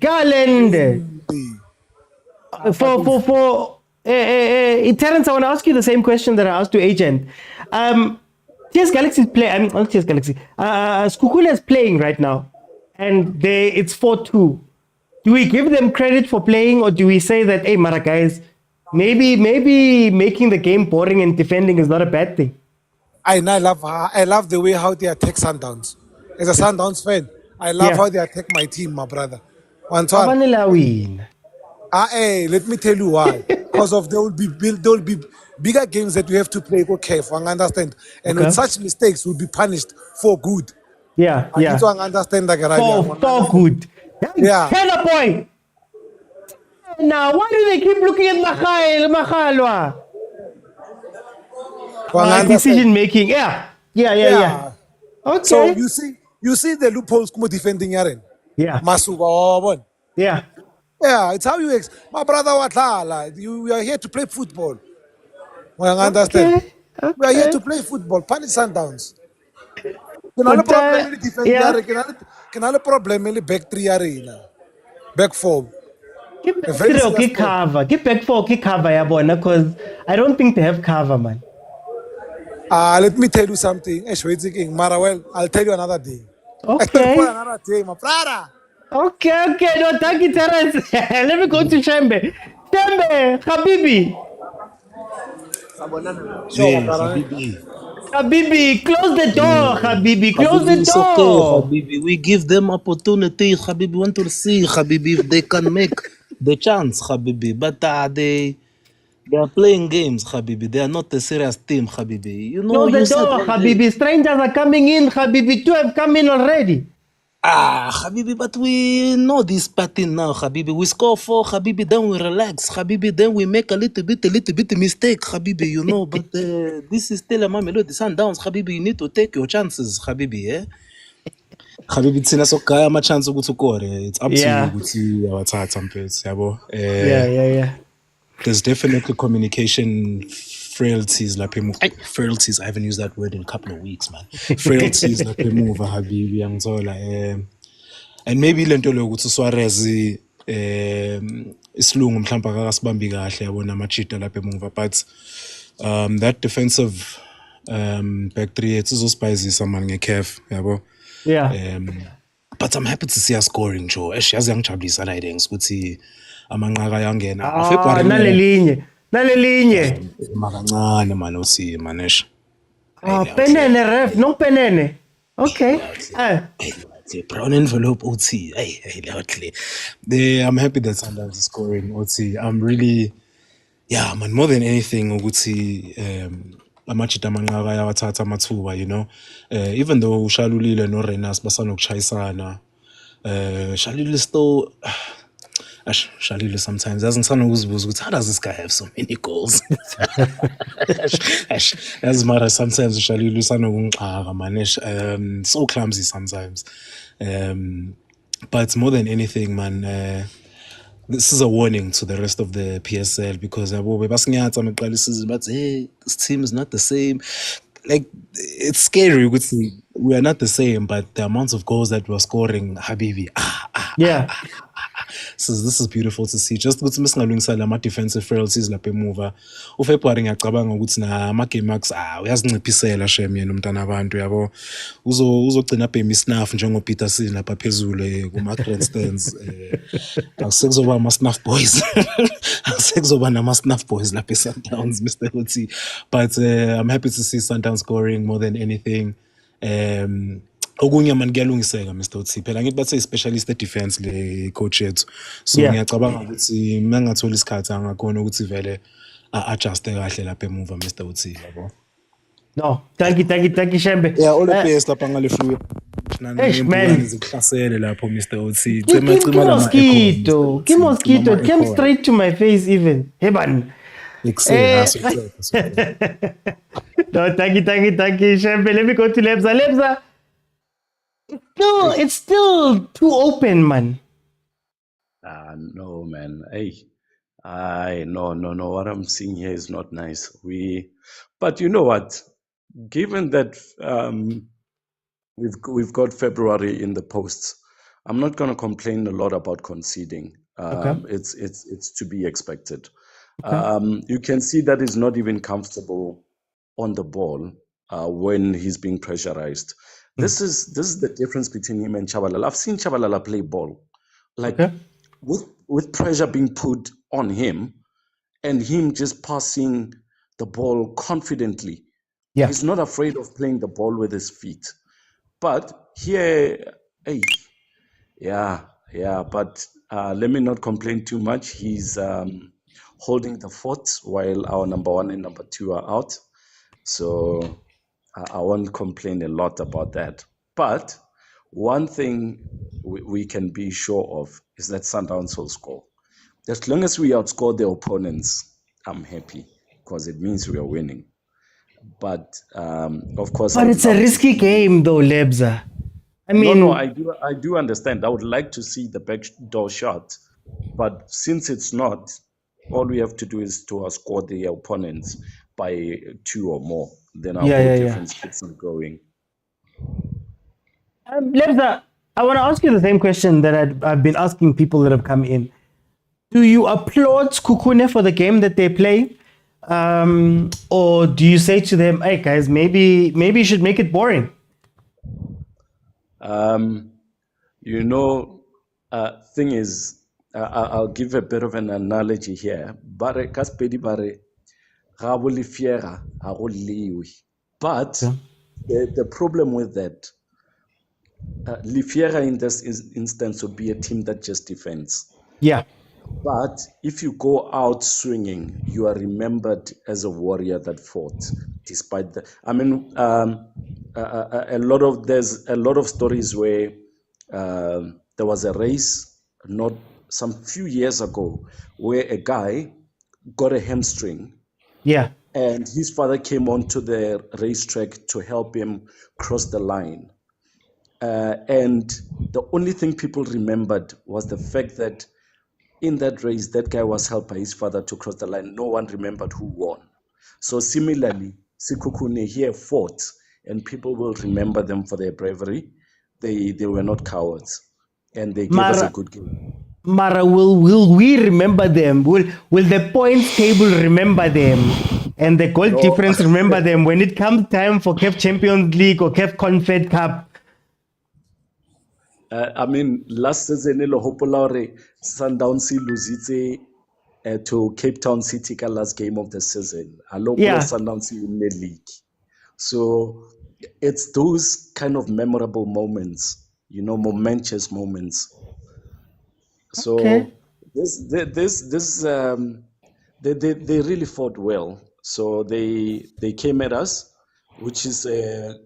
Terence, I want to ask you the same question that I asked to Agent. TS Galaxy is playing. Not TS Galaxy. Sekhukhune is playing right now, and it's 4-2. Do we give them credit for playing, or do we say that, hey, Mara guys, maybe making the game boring and defending is not a bad thing? I love the way how they attack Sundowns. As a Sundowns fan, I love how they attack my team, my brother. Win. Let me tell you why. Because of there will be bigger games that we have to play. Okay, I understand. And with such mistakes, we'll be punished for good. Yeah. I need to understand that. For good. Yeah. 10 point. Now, why do they keep looking at Makhalwa? Decision making. Yeah. Okay. So you see the loopholes defending Yaren. Yeah. Masuba. Yeah. Yeah, it's how you my brother Watlala. We are here to play football. Well, I understand. Okay. We are here Okay. to play football. Punish Sundowns. Can But problem in the defense yeah. can problem in the back three arena. Back four. Keep A back very three or serious keep problem. cover. Keep back four, keep cover, yeah, because I don't think they have cover, man. Let me tell you something. Marawell, I'll tell you another day. Okay. Another day, my brother. Okay. No, thank you, Terence. Let me go to Shembe. Shembe, Habibi. Sure, my Hey, brother. Habibi. Habibi, close the door, Habibi. Close Habibi, the it's okay, door. Habibi. We give them opportunities, Habibi. Want to see, Habibi, if they can make the chance, Habibi. But they are playing games, Habibi. They are not a serious team, Habibi. You know, Close the you said door, one day. Habibi. Strangers are coming in, Habibi. Two have come in already. Habibi, but we know this pattern now, Habibi. We score 4, Habibi, then we relax, Habibi, then we make a little bit mistake, Habibi, you know. But this is still a Mamelodi Sundowns, Habibi. You need to take your chances, Habibi, eh? Habibi, thina sokugaya ama-chance ukuthi ukore. It's up to you Yeah. ukuthi awathatha mfethu, yabo. Yeah. There's definitely communication frailties lapha emuva. Frailties, I haven't used that word in a couple of weeks, man. Frailties lapha emuva, Habibi, yangithola. And maybe lento lo ukuthi Suarez isilungu mhlawumbe akasibambi kahle yabo namachita lapha emuva, but that defensive back three izosipayizisa man nge-CAF yabo. Yeah. But I'm happy to see us scoring, Joe. Yazi yangijabulisa la idings ukuthi amanqaka ayangena. Nalelinye. Makancane man uthi manesh. Penene ref, no penene. Okay. Brown envelope OT. Hey, loudly. I'm happy that Sundowns is scoring OT. I'm really, yeah, man, more than anything, ukuthi amachita amanqaka ayawathatha amathuba, you know. Even though Shalulile no Renas basanokuchayisana, Shalulile still Shalulile sometimes ngisanokuzibuza ukuthi how does this guy have so many goals? As matter sometimes Shalulile usanokungixaka man, so clumsy sometimes. But more than anything, man, this is a warning to the rest of the PSL because hey, this team is not the same. Like, it's scary. We are not the same, but the amounts of goals that we're scoring, Habibi. Yeah. So this is beautiful to see. Just ukuthi mesingalungisela ama-defensive frailties lapha emuva. uFebruary ngiyacabanga ukuthi nama-game marks uyazinciphisela shem yena umntana abantu yabo. Uzogcina abhema isnaff njengoPeterson lapha phezulu kuma-grandstands. Akusekuzoba ama-snuff boys. Akusekuzoba nama-snuff boys lapha eSundowns, Mr. Uthi. But I'm happy to see Sundowns scoring more than anything. Okunye man kuyalungiseka Mr. Uthi. Phela ngithi bathe specialist defense le coach yethu. So ngiyacabanga ukuthi mangathola isikhathi angakhona ukuthi vele adjust kahle lapha emuva Mr. Uthi yabo. No, thank you Shembe. Yeah, all the players lapha ngale flu. Man, zikuhlasele lapho Mr. Uthi. Mosquito came straight to my face even. Hey man. No, thank you Shembe. Let me go to Lebza. It's still too open, man. No, man. No. What I'm seeing here is not nice. But you know what? Given that we've got February in the posts, I'm not going to complain a lot about conceding. It's to be expected. Okay. You can see that he's not even comfortable on the ball when he's being pressurized. This is the difference between him and Chabalala. I've seen Chabalala play ball, with pressure being put on him, and him just passing the ball confidently. Yeah. He's not afraid of playing the ball with his feet. But here, but let me not complain too much. He's holding the fort while our number 1 and number 2 are out. So I won't complain a lot about that. But one thing we can be sure of is that Sundowns will score. As long as we outscore the opponents, I'm happy because it means we are winning. But of course, but it's a risky game, though, Lebza. I mean, no, I do understand. I would like to see the back door shot But since it's not, all we have to do is to outscore the opponents by 2 or more. Then our goal difference keeps on going. Lebza, I want to ask you the same question that I've been asking people that have come in. Do you applaud Sekhukhune for the game that they play? Or do you say to them, hey guys, maybe you should make it boring? Thing is, I'll give a bit of an analogy here. But the problem with that, Lifiera in this instance would be a team that just defends. Yeah. But if you go out swinging, you are remembered as a warrior that fought, despite the. I mean, there's a lot of stories where there was a race not some few years ago where a guy got a hamstring. Yeah. And his father came onto the racetrack to help him cross the line. And the only thing people remembered was the fact that in that race, that guy was helped by his father to cross the line. No one remembered who won. So similarly, Sekhukhune here fought, and people will remember them for their bravery. They were not cowards, and they gave us a good game. Mara, will we remember them? Will the points table remember them? And the goal difference remember them when it comes time for CAF Champions League or CAF Confed Cup? Last season, Sundowns losite to Cape Town City last game of the season. Sundowns in the league. So it's those kind of memorable moments, momentous moments. So they really fought well. So they came at us, which is a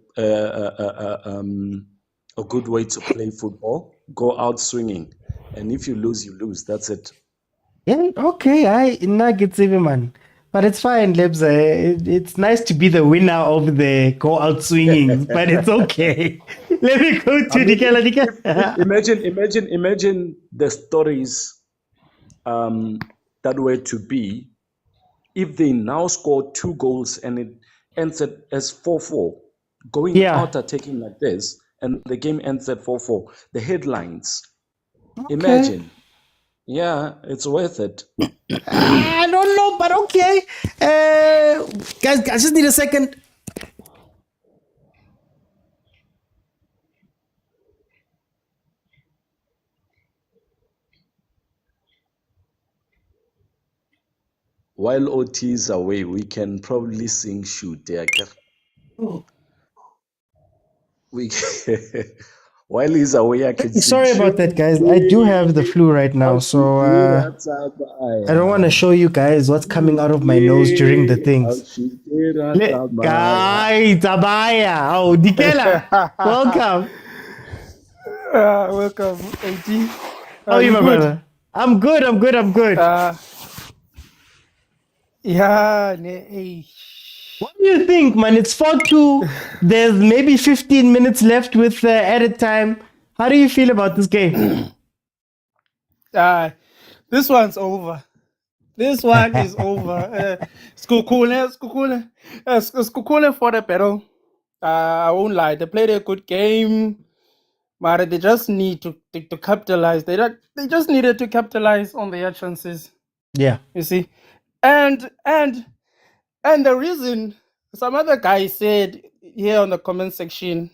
good way to play football. Go out swinging, and if you lose, you lose. That's it. Yeah, okay. Man. But it's fine, Lebza. It's nice to be the winner of the go out swinging, but it's okay. Let me go to Dikela. Imagine the stories that were to be if they now score 2 goals and it ends as 4-4, going out attacking like this, and the game ends at 4-4. The headlines. Okay. Imagine. Yeah, it's worth it. I don't know, but okay. Guys, I just need a second. While OT is away, we can probably sing shoot there. While he's away, I can Sorry about that, guys. I do have the flu right now, so I don't want to show you guys what's coming out of my nose during the things. Guys, Tabaya. Oh, Dikela. Welcome. Welcome, OT. How are you, my brother? I'm good. What do you think, man? It's 4-2. There's maybe 15 minutes left with added time. How do you feel about this game? This one's over. This one is over. Sekhukhune for the battle. I won't lie. They played a good game, but they just need to capitalize. They just needed to capitalize on their chances. Yeah. You see? And the reason, some other guy said here on the comment section,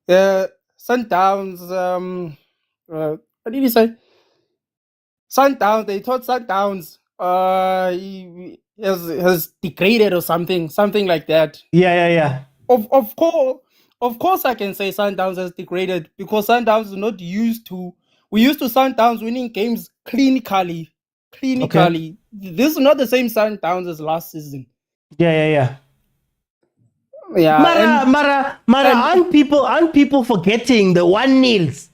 Sundowns, what did he say? Sundowns, they thought Sundowns has degraded or something like that. Yeah. Of course I can say Sundowns has degraded because Sundowns is not used to. We used to Sundowns winning games clinically. Okay. This is not the same Sundowns as last season. Yeah. Mara, aren't people forgetting the 1-0s?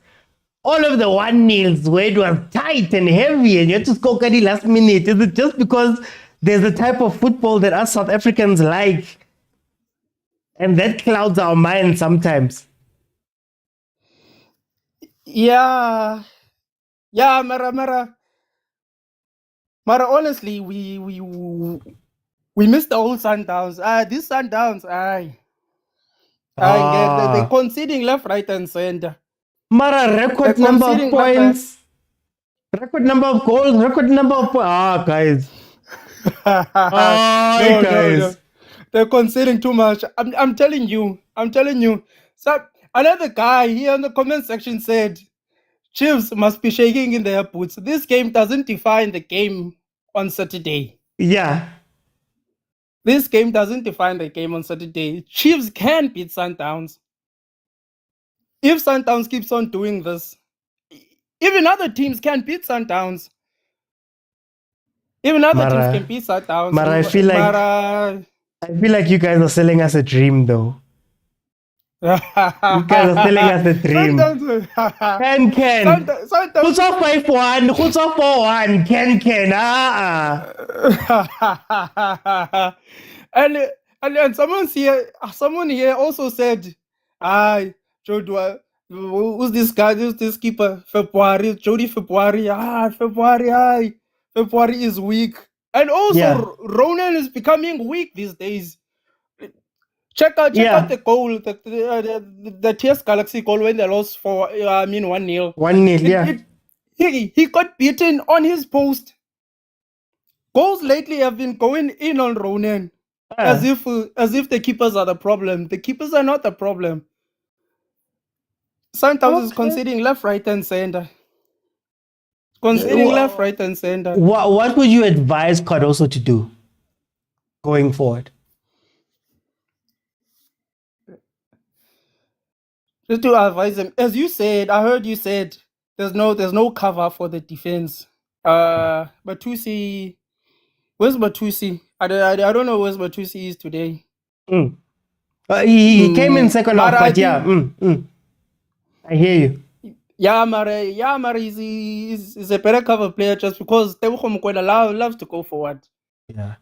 All of the 1-0s where it was tight and heavy and you had to score at the last minute. Is it just because there's a type of football that us South Africans like and that clouds our minds sometimes? Yeah. Yeah, Mara. Honestly, we missed the whole Sundowns. These Sundowns, they're conceding left, right, and center. Mara, record number of points, record number of goals, record number of guys. Guys. No. They're conceding too much. I'm telling you. So another guy here in the comment section said, Chiefs must be shaking in their boots. This game doesn't define the game on Saturday. Yeah. This game doesn't define the game on Saturday. Chiefs can beat Sundowns. If Sundowns keeps on doing this, even other teams can beat Sundowns. Even other teams can beat Sundowns. But I feel like you guys are selling us a dream, though. You guys are selling us a dream. Ken. Who's off 5-1? Who's off 4-1? Ken. And someone here also said, Jodwa, who's this guy? Who's this keeper? Jody February. February is weak. And also Ronan is becoming weak these days. Check out the goal, the TS Galaxy goal when they lost 1-0. 1-0, yeah. He got beaten on his post. Goals lately have been going in on Ronan, as if the keepers are the problem. The keepers are not the problem. Sundowns is conceding left, right, and center. Left, right, and center. What would you advise Cardoso to do going forward? Just to advise him, as you said, I heard you said there's no cover for the defense. Batusi, where's Batusi? I don't know where Batusi is today. He came in second half, but yeah. I hear you. Yeah, Mara is a better cover player just because Tebogo Mokwena loves to go forward. Yeah.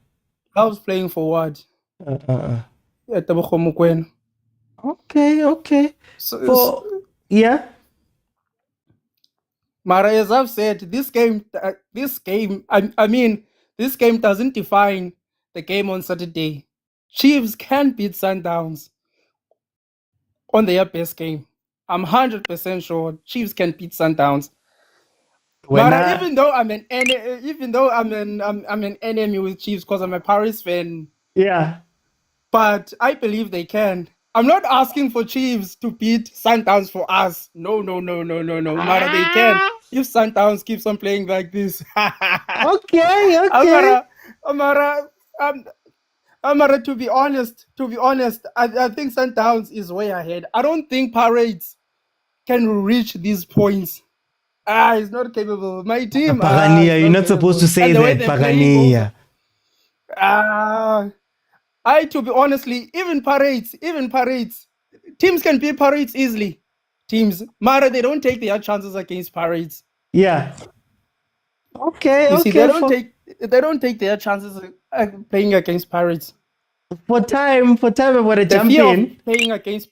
Loves playing forward. Yeah, Tebogo Mokwena. Okay. Mara, as I've said, this game doesn't define the game on Saturday. Chiefs can beat Sundowns on their best game. I'm 100% sure Chiefs can beat Sundowns. Mara, even though I'm an enemy with Chiefs because I'm a Paris fan. Yeah. But I believe they can. I'm not asking for Chiefs to beat Sundowns for us. No. Mara, they can. If Sundowns keeps on playing like this. Okay. Amara, to be honest, I think Sundowns is way ahead. I don't think Pirates can reach these points. It's not capable. My team. Pagania, you're not supposed to say that, Pagania. To be honestly, even Pirates, teams can beat Pirates easily. Mara, they don't take their chances against Pirates. Yeah. Okay. See, they don't take their chances playing against Pirates. For time, I want to jump in. Playing against.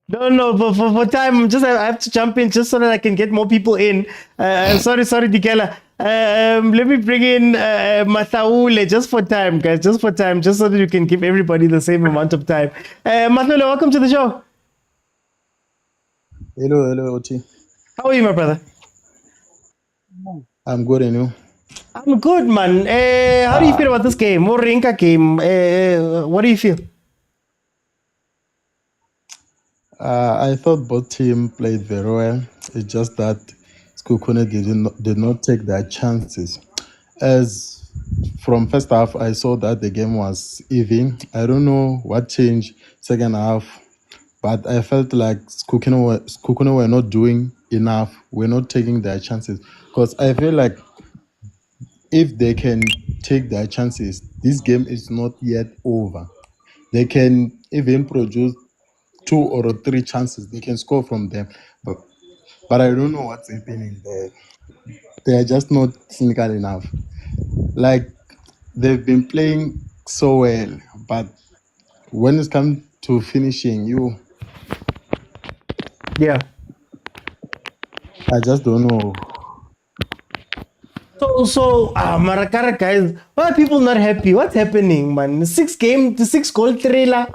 No, but for time, I have to jump in just so that I can get more people in. Sorry, Dikela. Let me bring in Mathaule just for time, guys. Just for time, just so that you can give everybody the same amount of time. Mathaule, welcome to the show. Hello, Oti. How are you, my brother? I'm good, and you? I'm good, man. How do you feel about this game? Morinka game. What do you feel? I thought both teams played very well. It's just that Sekhukhune did not take their chances. As from first half, I saw that the game was even. I don't know what changed second half, but I felt like Sekhukhune were not doing enough. We're not taking their chances. Because I feel like if they can take their chances, this game is not yet over. They can even produce 2 or 3 chances. They can score from them. But I don't know what's happening there. They are just not clinical enough. Like, they've been playing so well, but when it's come to finishing, Yeah. I just don't know. So, Marakara guys, why are people not happy? What's happening, man? The 6-goal thriller.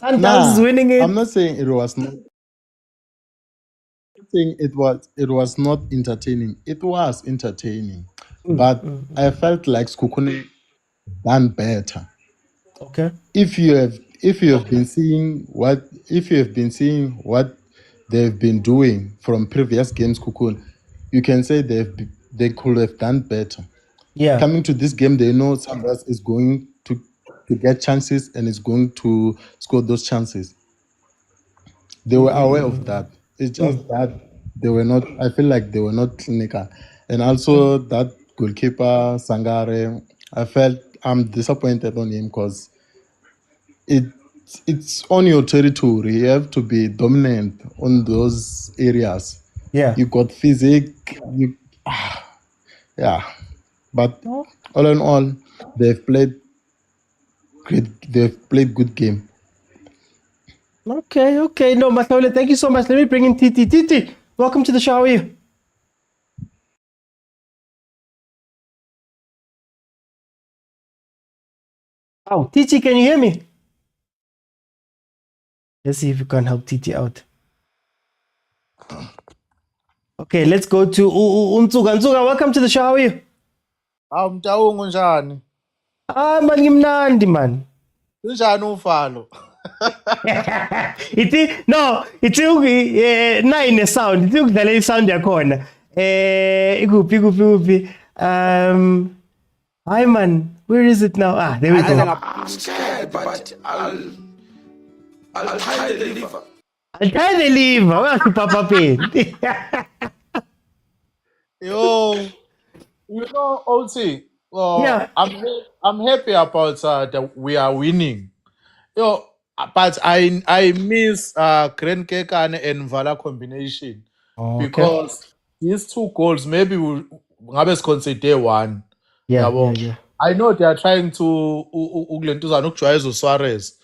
Sundowns is winning it. I'm not saying it was not. I'm saying it was not entertaining. It was entertaining, but I felt like Sekhukhune done better. Okay. If you have been seeing what they've been doing from previous games, Sekhukhune, you can say they could have done better. Yeah. Coming to this game, they know Sanders is going to get chances and is going to score those chances. They were aware of that. It's just that they were not. I feel like they were not clinical, and also that goalkeeper Sangare. I felt I'm disappointed on him because it's on your territory. You have to be dominant on those areas. Yeah. You got physique. Yeah. But all in all, they've played great. They've played good game. Okay. No, Masaule, thank you so much. Let me bring in Titi. Titi, welcome to the show. How are you? Oh, Titi, can you hear me? Let's see if we can help Titi out. Okay, let's go to Unzuga. Unzuga, welcome to the show. How are you? Mtaungu njani? Man, ngimnandi man. Unjani ufalo? Ithi nine sound. Ithi ukudlala isound yakhona. Ikuphi. Hi man, where is it now? There we go. I'm scared, but I'll tie the liver. I'll tie the liver. Where's Papa Pain? Yo, you know, OT. Yeah. I'm happy about that we are winning. Yo, but I miss Grand Kekane and Vala combination because these two goals maybe we ngabe consider one. Yeah. I know they are trying to ukulentuzana ukujwayeza Suarez,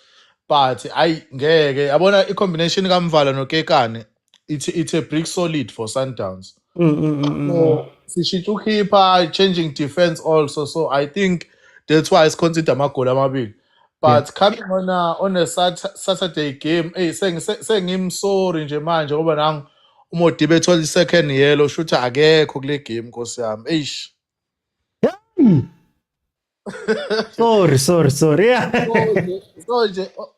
but I ngeke yabona I-combination kaMvala noKekane it's a brick solid for Sundowns. So sishintsha ukeeper, changing defense also, so I think that's why it's considered amagoli amabili. But coming on a Saturday game, sengimsorry nje manje ngoba nangu uModibe ethola i-second yellow shouthi akekho kule game Nkosi yami. Eish. Sorry. Yeah. So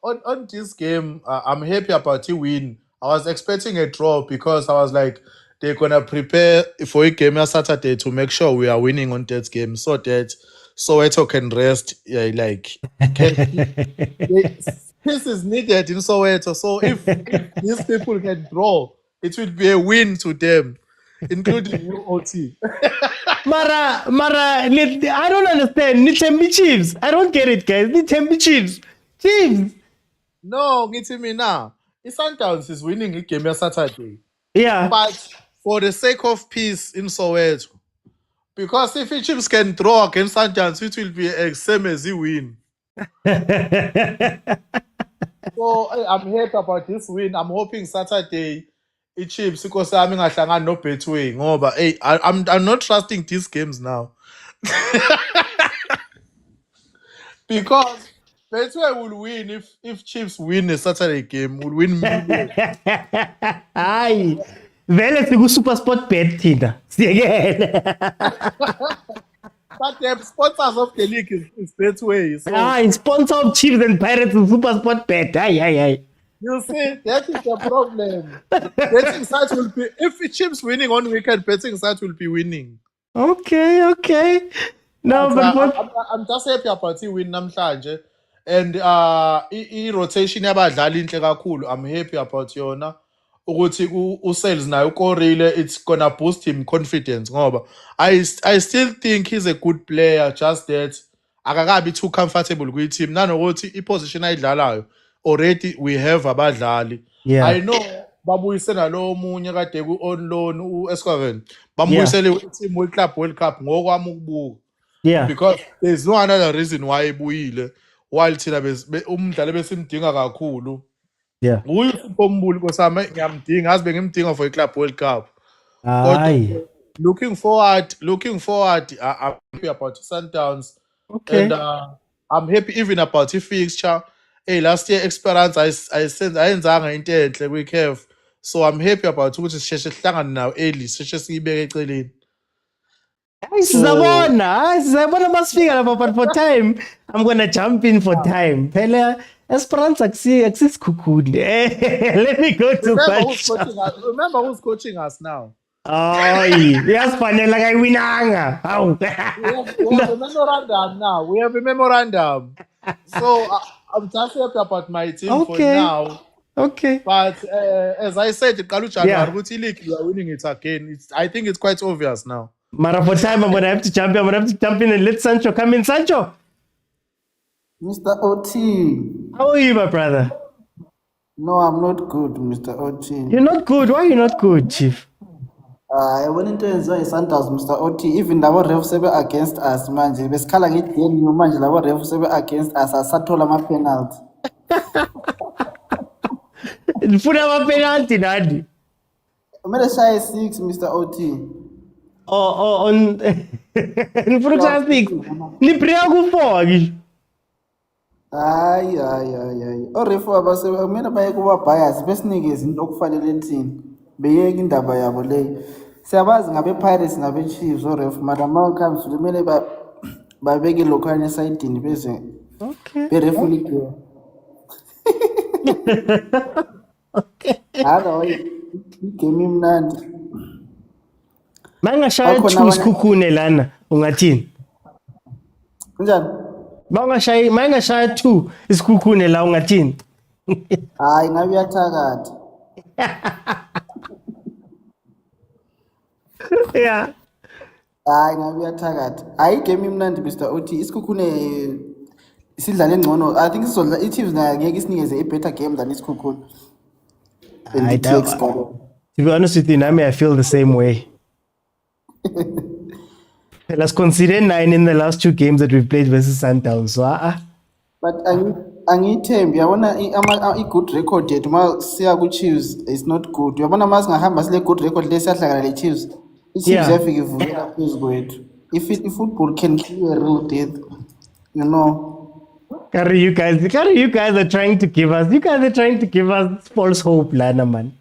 on this game, I'm happy about the win. I was expecting a draw because I was like, they're gonna prepare for a game on Saturday to make sure we are winning on that game so that Soweto can rest. Yeah, like this is needed in Soweto. So if these people can draw, it will be a win to them, including you, OT. Mara, I don't understand. Nitembi Chiefs. I don't get it, guys. Nitembi Chiefs. No, get me now. Sundowns is winning the game on Saturday. Yeah. But for the sake of peace in Soweto, because if the Chiefs can draw against Sundowns, it will be the same as he win. So I'm happy about this win. I'm hoping Saturday the Chiefs because I'm no betway. But hey, I'm not trusting these games now. Because Betway will win if Chiefs win a Saturday game, will win millions. Hayi. Vele siku-supersport bet thina. Siyekele. But the sponsors of the league is Betway. So Sponsor of Chiefs and Pirates is supersport bet. Aye. you see, that is the problem. Betting sites will be, if the Chiefs winning on weekend, betting sites will be winning. Okay. No, but I'm just happy about the win namhlanje. And i-rotation yabadlali inhle kakhulu. I'm happy about yona. Ukuthi uSales nayo ukorile, it's gonna boost him confidence ngoba I still think he's a good player, just that akakabi too comfortable kwi-team nanokuthi i-position ayidlalayo already we have abadlali. I know babuyise nalo omunye kade ku-on loan u-Esquaven bambuyisele i-team World Cup ngokwami ukubuka. Because there's no another reason why ebuyile while thina umdlali besimdinga kakhulu Yeah. Nguye uSiphombulu Nkosana ngiyamdinga azibe ngimdinga for iClub World Cup. Aye. Looking forward, I'm happy about Sundowns. Okay. And I'm happy even about the fixture. Hey, last year experience ayenzanga into enhle kwi-CAF. So I'm happy about ukuthi sisheshe sihlangane nawo early, sisheshe siyibeke eceleni. Sizabona masifika lapha, but for time I'm gonna jump in for time. Phela Esperance akusisikhukhune. Let me go to Remember who's coaching us now? Yasifanele kayiwinanga. Hawu. We have a memorandum now. We have a memorandum. So I'm just happy about my team for now. Okay. But as I said, January, league, we are winning it again. I think it's quite obvious now. Mara, for time I'm gonna have to jump in. I'm gonna have to jump in and let Sancho come in. Sancho. Mr. OT. How are you, my brother? No, I'm not good, Mr. OT. You're not good. Why are you not good, Chief? I went into enjoy Santos, Mr. OT. Even labo ref sebe against us manje. Besikhala ngegame manje labo ref sebe against us asathola ama penalty. Nifuna ama penalty nani? Kumele shaye 6, Mr. OT. On nifuna ukushaya 6. Ni prayer ku4 ngisho. Hayi. Orefu abase kumele baye kuba bias besinikeze into okufanele thina. Beyeke indaba yabo leyo. Siyabazi ngabe Pirates ngabe Chiefs orefu madam comes kumele babeke lokhane esayidini bese. Okay. Berefu league. Okay. Hayi game imnandi. Mangashaya 2 Sekhukhune lana ungathini? Njani? Mangashaya 2 Sekhukhune la ungathini? Hayi ngabe uyathakatha. Yeah. Hayi ngabe uyathakatha. Hayi game imnandi Mr. OT. Sekhukhune sidlale ngcono. I think sizodla iChiefs nayo ngeke isinikeze a better game than Sekhukhune. To be honest with you, Nami, I feel the same way. Let's consider 9 in the last 2 games that we've played versus Sundowns. So, But angithembi yabona i-good record yethu ma siya ku-Chiefs is not good. Yabona ma singahamba sile good record lesiyahlangana le-Chiefs. I-Chiefs yafika ivukela phezu kwethu. If football can kill you a real death, you know. You guys are trying to give us. You guys are trying to give us false hope, Lana man.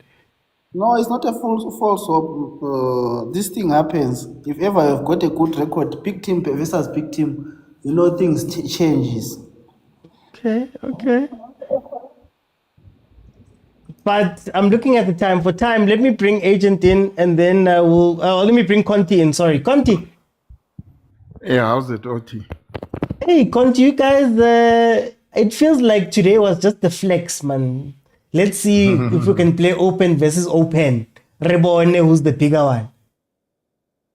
No, it's not a false hope. This thing happens. If ever you've got a good record, big team versus big team, you know things changes. Okay. But I'm looking at the time. For time, let me bring Agent in, and then let me bring Conti in. Sorry, Conti. Yeah, how's it, OT? Hey, Conti, you guys. It feels like today was just the flex, man. Let's see if we can play open versus open. Rebone, who's the bigger one?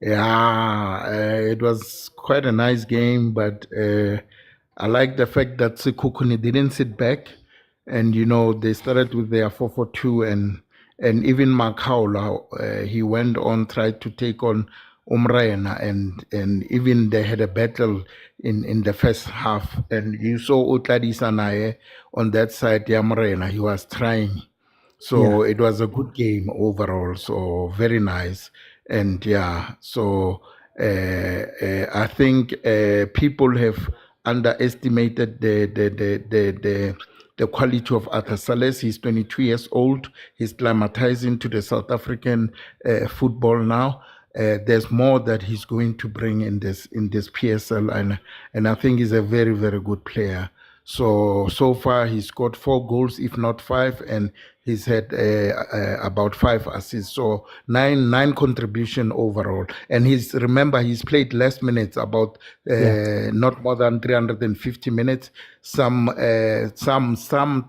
Yeah, it was quite a nice game, but I like the fact that Sekhukhune didn't sit back, and they started with their 4-4-2, and even Makaula, he went on, tried to take on Umrayana, and even they had a battle in the first half, and you saw Utladisa Naye on that side, Yamrayana, he was trying. So it was a good game overall, so very nice. And so I think people have underestimated the quality of Arthur Sales. He's 22 years old. He's climatizing to the South African football now. There's more that he's going to bring in this PSL, and I think he's a very, very good player. So far he's got 4 goals, if not 5, and he's had about 5 assists. So nine contribution overall. And he's played less minutes, about not more than 350 minutes. Some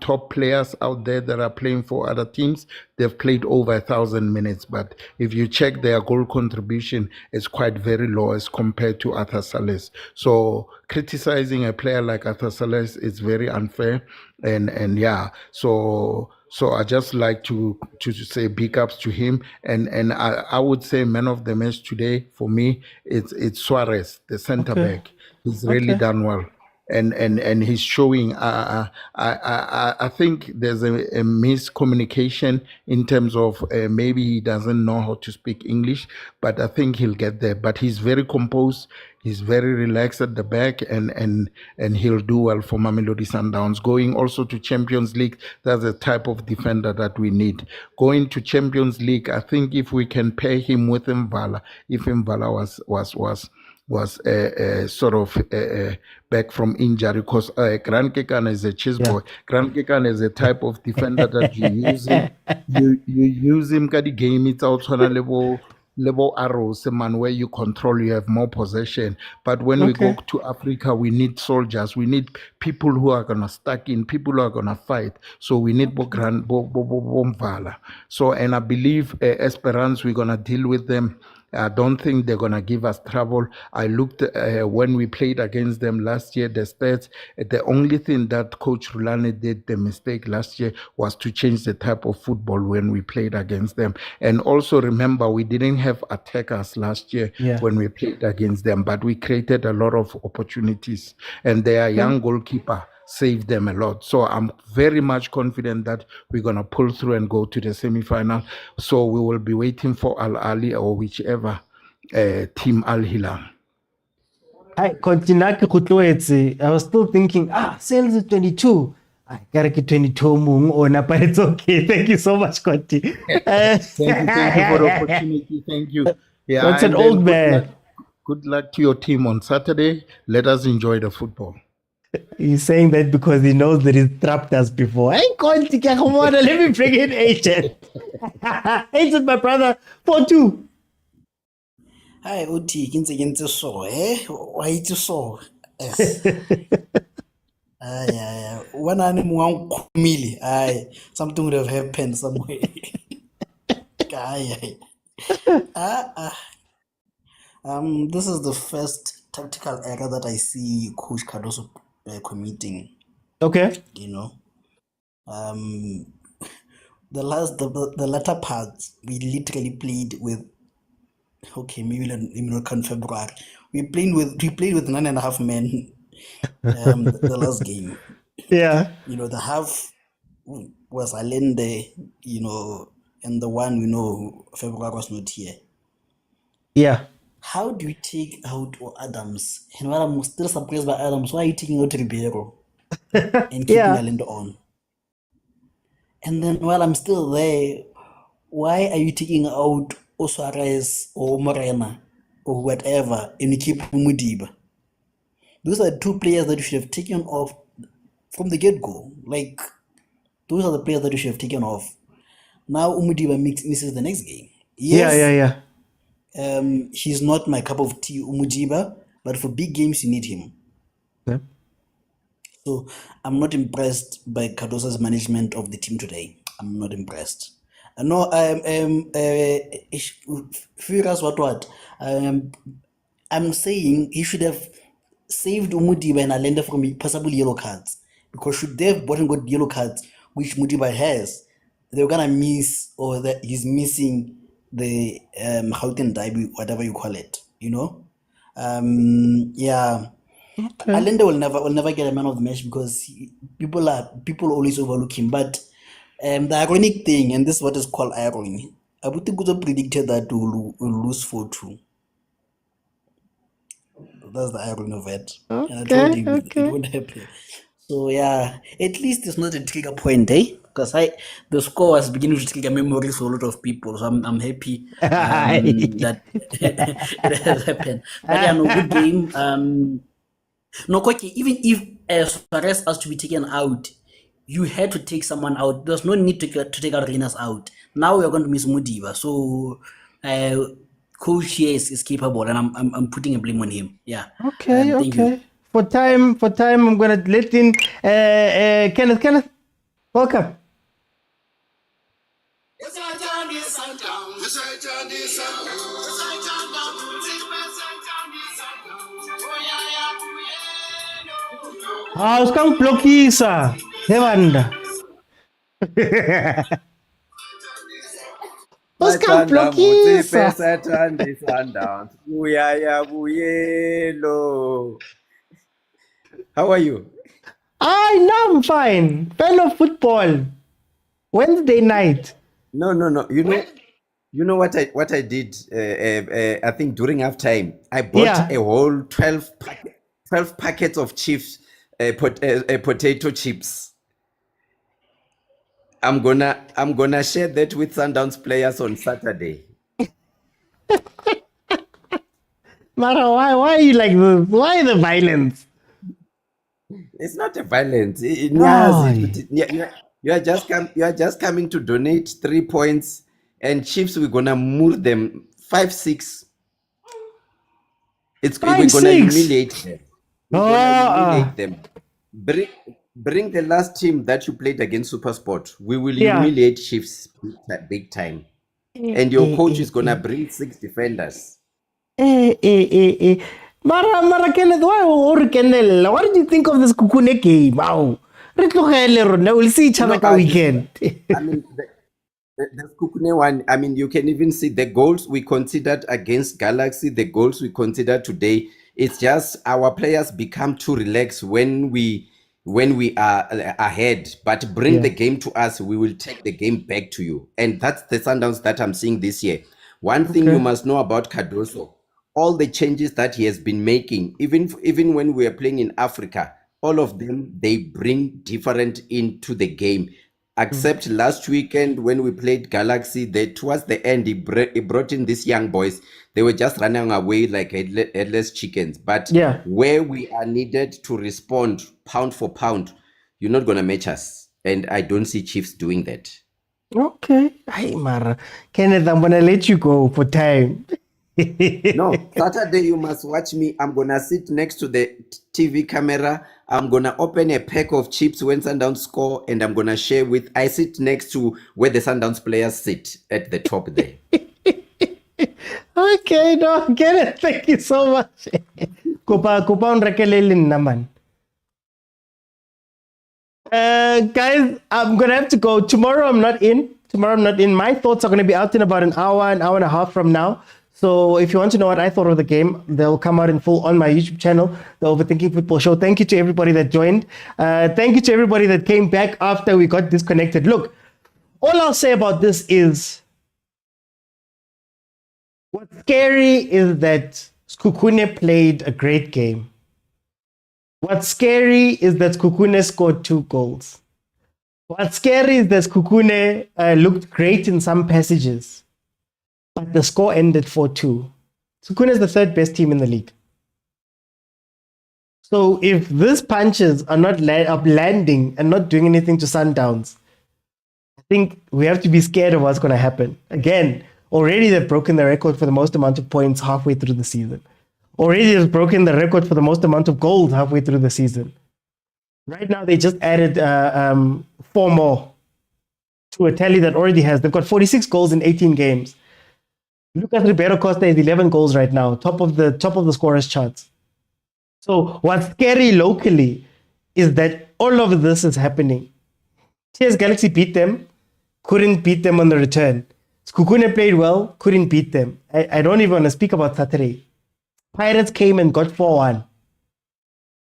top players out there that are playing for other teams, they've played over 1,000 minutes. But if you check their goal contribution, it's quite very low as compared to Arthur Sales. So criticizing a player like Arthur Sales is very unfair. And so I just like to say big ups to him, and I would say man of the match today for me it's Suarez, the center back. He's really done well. and he's showing. I think there's a miscommunication in terms of maybe he doesn't know how to speak English, but I think he'll get there. But he's very composed. He's very relaxed at the back, and he'll do well for Mamelodi Sundowns. Going also to Champions League, that's the type of defender that we need. Going to Champions League, I think if we can pair him with Mvala, if Mvala was sort of back from injury, because Grand Kekan is a chess boy. Grand Kekan is a type of defender that you use him. You use him ka the game. It's out on a level arrows, man, where you control, you have more possession. But when we go to Africa, we need soldiers. We need people who are gonna stack in, people who are gonna fight. So we need Mvala. So, and I believe Esperance, we're gonna deal with them. I don't think they're going to give us trouble. I looked when we played against them last year, the stats. The only thing that Coach Rulani did the mistake last year was to change the type of football when we played against them. And also remember, we didn't have attackers last year when we played against them, but we created a lot of opportunities. And their young goalkeeper saved them a lot. So I'm very much confident that we're going to pull through and go to the semi-final. So we will be waiting for Al Ahly or whichever team Al Hilal. I was still thinking, sales is 22. I gotta get 22 but it's okay. Thank you so much, Conti. Thank you for the opportunity. Thank you. Yeah, that's an old man. Good luck to your team on Saturday. Let us enjoy the football. He's saying that because he knows that he's trapped us before. Hey, Conti, come on, let me bring in Agent. Agent, my brother, 4-2. Hi, Uti, kinze so, why you so? Yes. When I'm one million, something would have happened somewhere. This is the first tactical error that I see Coach Cardoso committing. Okay. You know, the latter part, we literally played with. Okay, maybe not February. We played with 9.5 men. The last game. Yeah. You know, the half was Allende, you know, and the one we know February was not here. Yeah. How do you take out Adams? And while I'm still surprised by Adams, why are you taking out Ribeiro and keeping Allende on? And then while I'm still there, why are you taking out Osuarez or Morena or whatever and you keep Mudiba? Those are two players that you should have taken off from the get-go. Like, those are the players that you should have taken off. Now Umudiba misses the next game. Yes, he's not my cup of tea, Umudiba, but for big games you need him. Yeah. So I'm not impressed by Cardoso's management of the team today. I'm not impressed. No, Furious what? I'm saying he should have saved Umudiba and Allende from possible yellow cards, because should they have bought and got yellow cards, which Umudiba has, they were gonna miss, or that he's missing the Gauteng derby, whatever you call it, you know. Allende will never get a man of the match because people always overlook him. But the ironic thing, and this is what is called irony, Abuti Guzo predicted that we'll lose 4-2. That's the irony of it. And I told him it won't happen. So yeah, at least it's not a trigger point, because the score was beginning to trigger memories for a lot of people. So I'm happy that it has happened. But yeah, no, good game. No, Koki, even if Suarez has to be taken out, you had to take someone out. There's no need to take out Renas out. Now we're going to miss Mudiba. So Coach here is capable, and I'm putting a blame on him. Yeah. Okay. Thank you. For time, I'm gonna let in Kenneth. Kenneth, welcome. Sekarang blokisa, Hewanda. Sekarang blokisa. Sundowns. Buyaya buyelo. How are you? Now I'm fine. Fan of football. Wednesday night. No. You know what I did? I think during halftime, I bought a whole 12 packets of chips, potato chips. I'm gonna share that with Sundowns players on Saturday. Mara, why are you like this? Why the violence? It's not a violence. You are just coming to donate 3 points, and Chiefs we're gonna move them 5-6. We're gonna humiliate them. We're gonna humiliate them. Bring the last team that you played against Supersport. We will humiliate Chiefs big time. And your coach is gonna bring 6 defenders. Mara Kenneth, what did you think of this Sekhukhune game? Wow. We'll see each other weekend. I mean, the Sekhukhune one, I mean, you can even see the goals we considered against Galaxy, the goals we considered today. It's just our players become too relaxed when we are ahead. But bring the game to us, we will take the game back to you. And that's the Sundowns that I'm seeing this year. One thing you must know about Cardoso, all the changes that he has been making, even when we are playing in Africa, all of them, they bring different into the game. Except last weekend when we played Galaxy, towards the end, he brought in these young boys. They were just running away like headless chickens. But where we are needed to respond pound for pound, you're not going to match us. And I don't see Chiefs doing that. Okay. Hey, Mara. Kenneth, I'm going to let you go for time. No, Saturday you must watch me. I'm gonna sit next to the TV camera. I'm gonna open a pack of chips when Sundowns score, and I'm gonna share with. I sit next to where the Sundowns players sit at the top there. Okay, no, get it. Thank you so much. Guys, I'm gonna have to go. Tomorrow I'm not in. My thoughts are gonna be out in about an hour and a half from now. So if you want to know what I thought of the game, they'll come out in full on my YouTube channel, The Overthinking Football Show. Thank you to everybody that joined. Thank you to everybody that came back after we got disconnected. Look, all I'll say about this is, what's scary is that Sekhukhune played a great game. What's scary is that Sekhukhune scored 2 goals. What's scary is that Sekhukhune looked great in some passages. But the score ended 4-2. Sekhukhune is the 3rd best team in the league. So if these punches are not landing and not doing anything to Sundowns, I think we have to be scared of what's going to happen. Again, already they've broken the record for the most amount of points halfway through the season. Already they've broken the record for the most amount of goals halfway through the season. Right now they just added 4 more to a tally that already has. They've got 46 goals in 18 games. Lucas Ribeiro Costa is 11 goals right now, top of the scorers charts. So what's scary locally is that all of this is happening. TS Galaxy beat them, couldn't beat them on the return. Sekhukhune played well, couldn't beat them. I don't even want to speak about Saturday. Pirates came and got 4-1.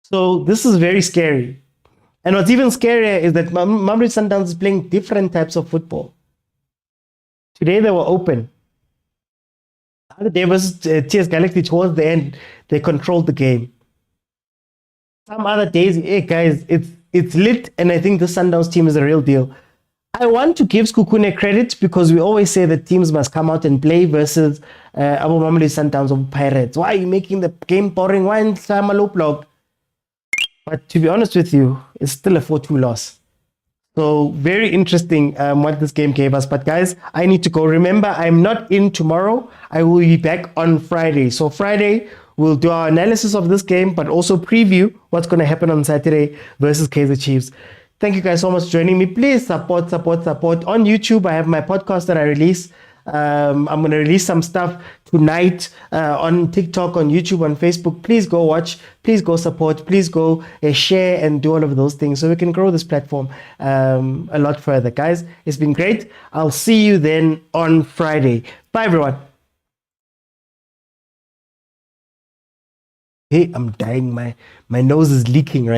So this is very scary. And what's even scarier is that Mamelodi Sundowns is playing different types of football. Today they were open. The other day versus TS Galaxy, towards the end, they controlled the game. Some other days, hey guys, it's lit, and I think the Sundowns team is a real deal. I want to give Sekhukhune credit because we always say that teams must come out and play versus Abu Mamelodi Sundowns or Pirates. Why are you making the game boring? Why in a low block? But to be honest with you, it's still a 4-2 loss. So very interesting what this game gave us. But guys, I need to go. Remember, I'm not in tomorrow. I will be back on Friday. So Friday, we'll do our analysis of this game, but also preview what's going to happen on Saturday versus Kaizer Chiefs. Thank you guys so much for joining me. Please support. On YouTube, I have my podcast that I release. I'm going to release some stuff tonight on TikTok, on YouTube, on Facebook. Please go watch. Please go support. Please go share and do all of those things so we can grow this platform a lot further. Guys, it's been great. I'll see you then on Friday. Bye, everyone. Hey, I'm dying. My nose is leaking right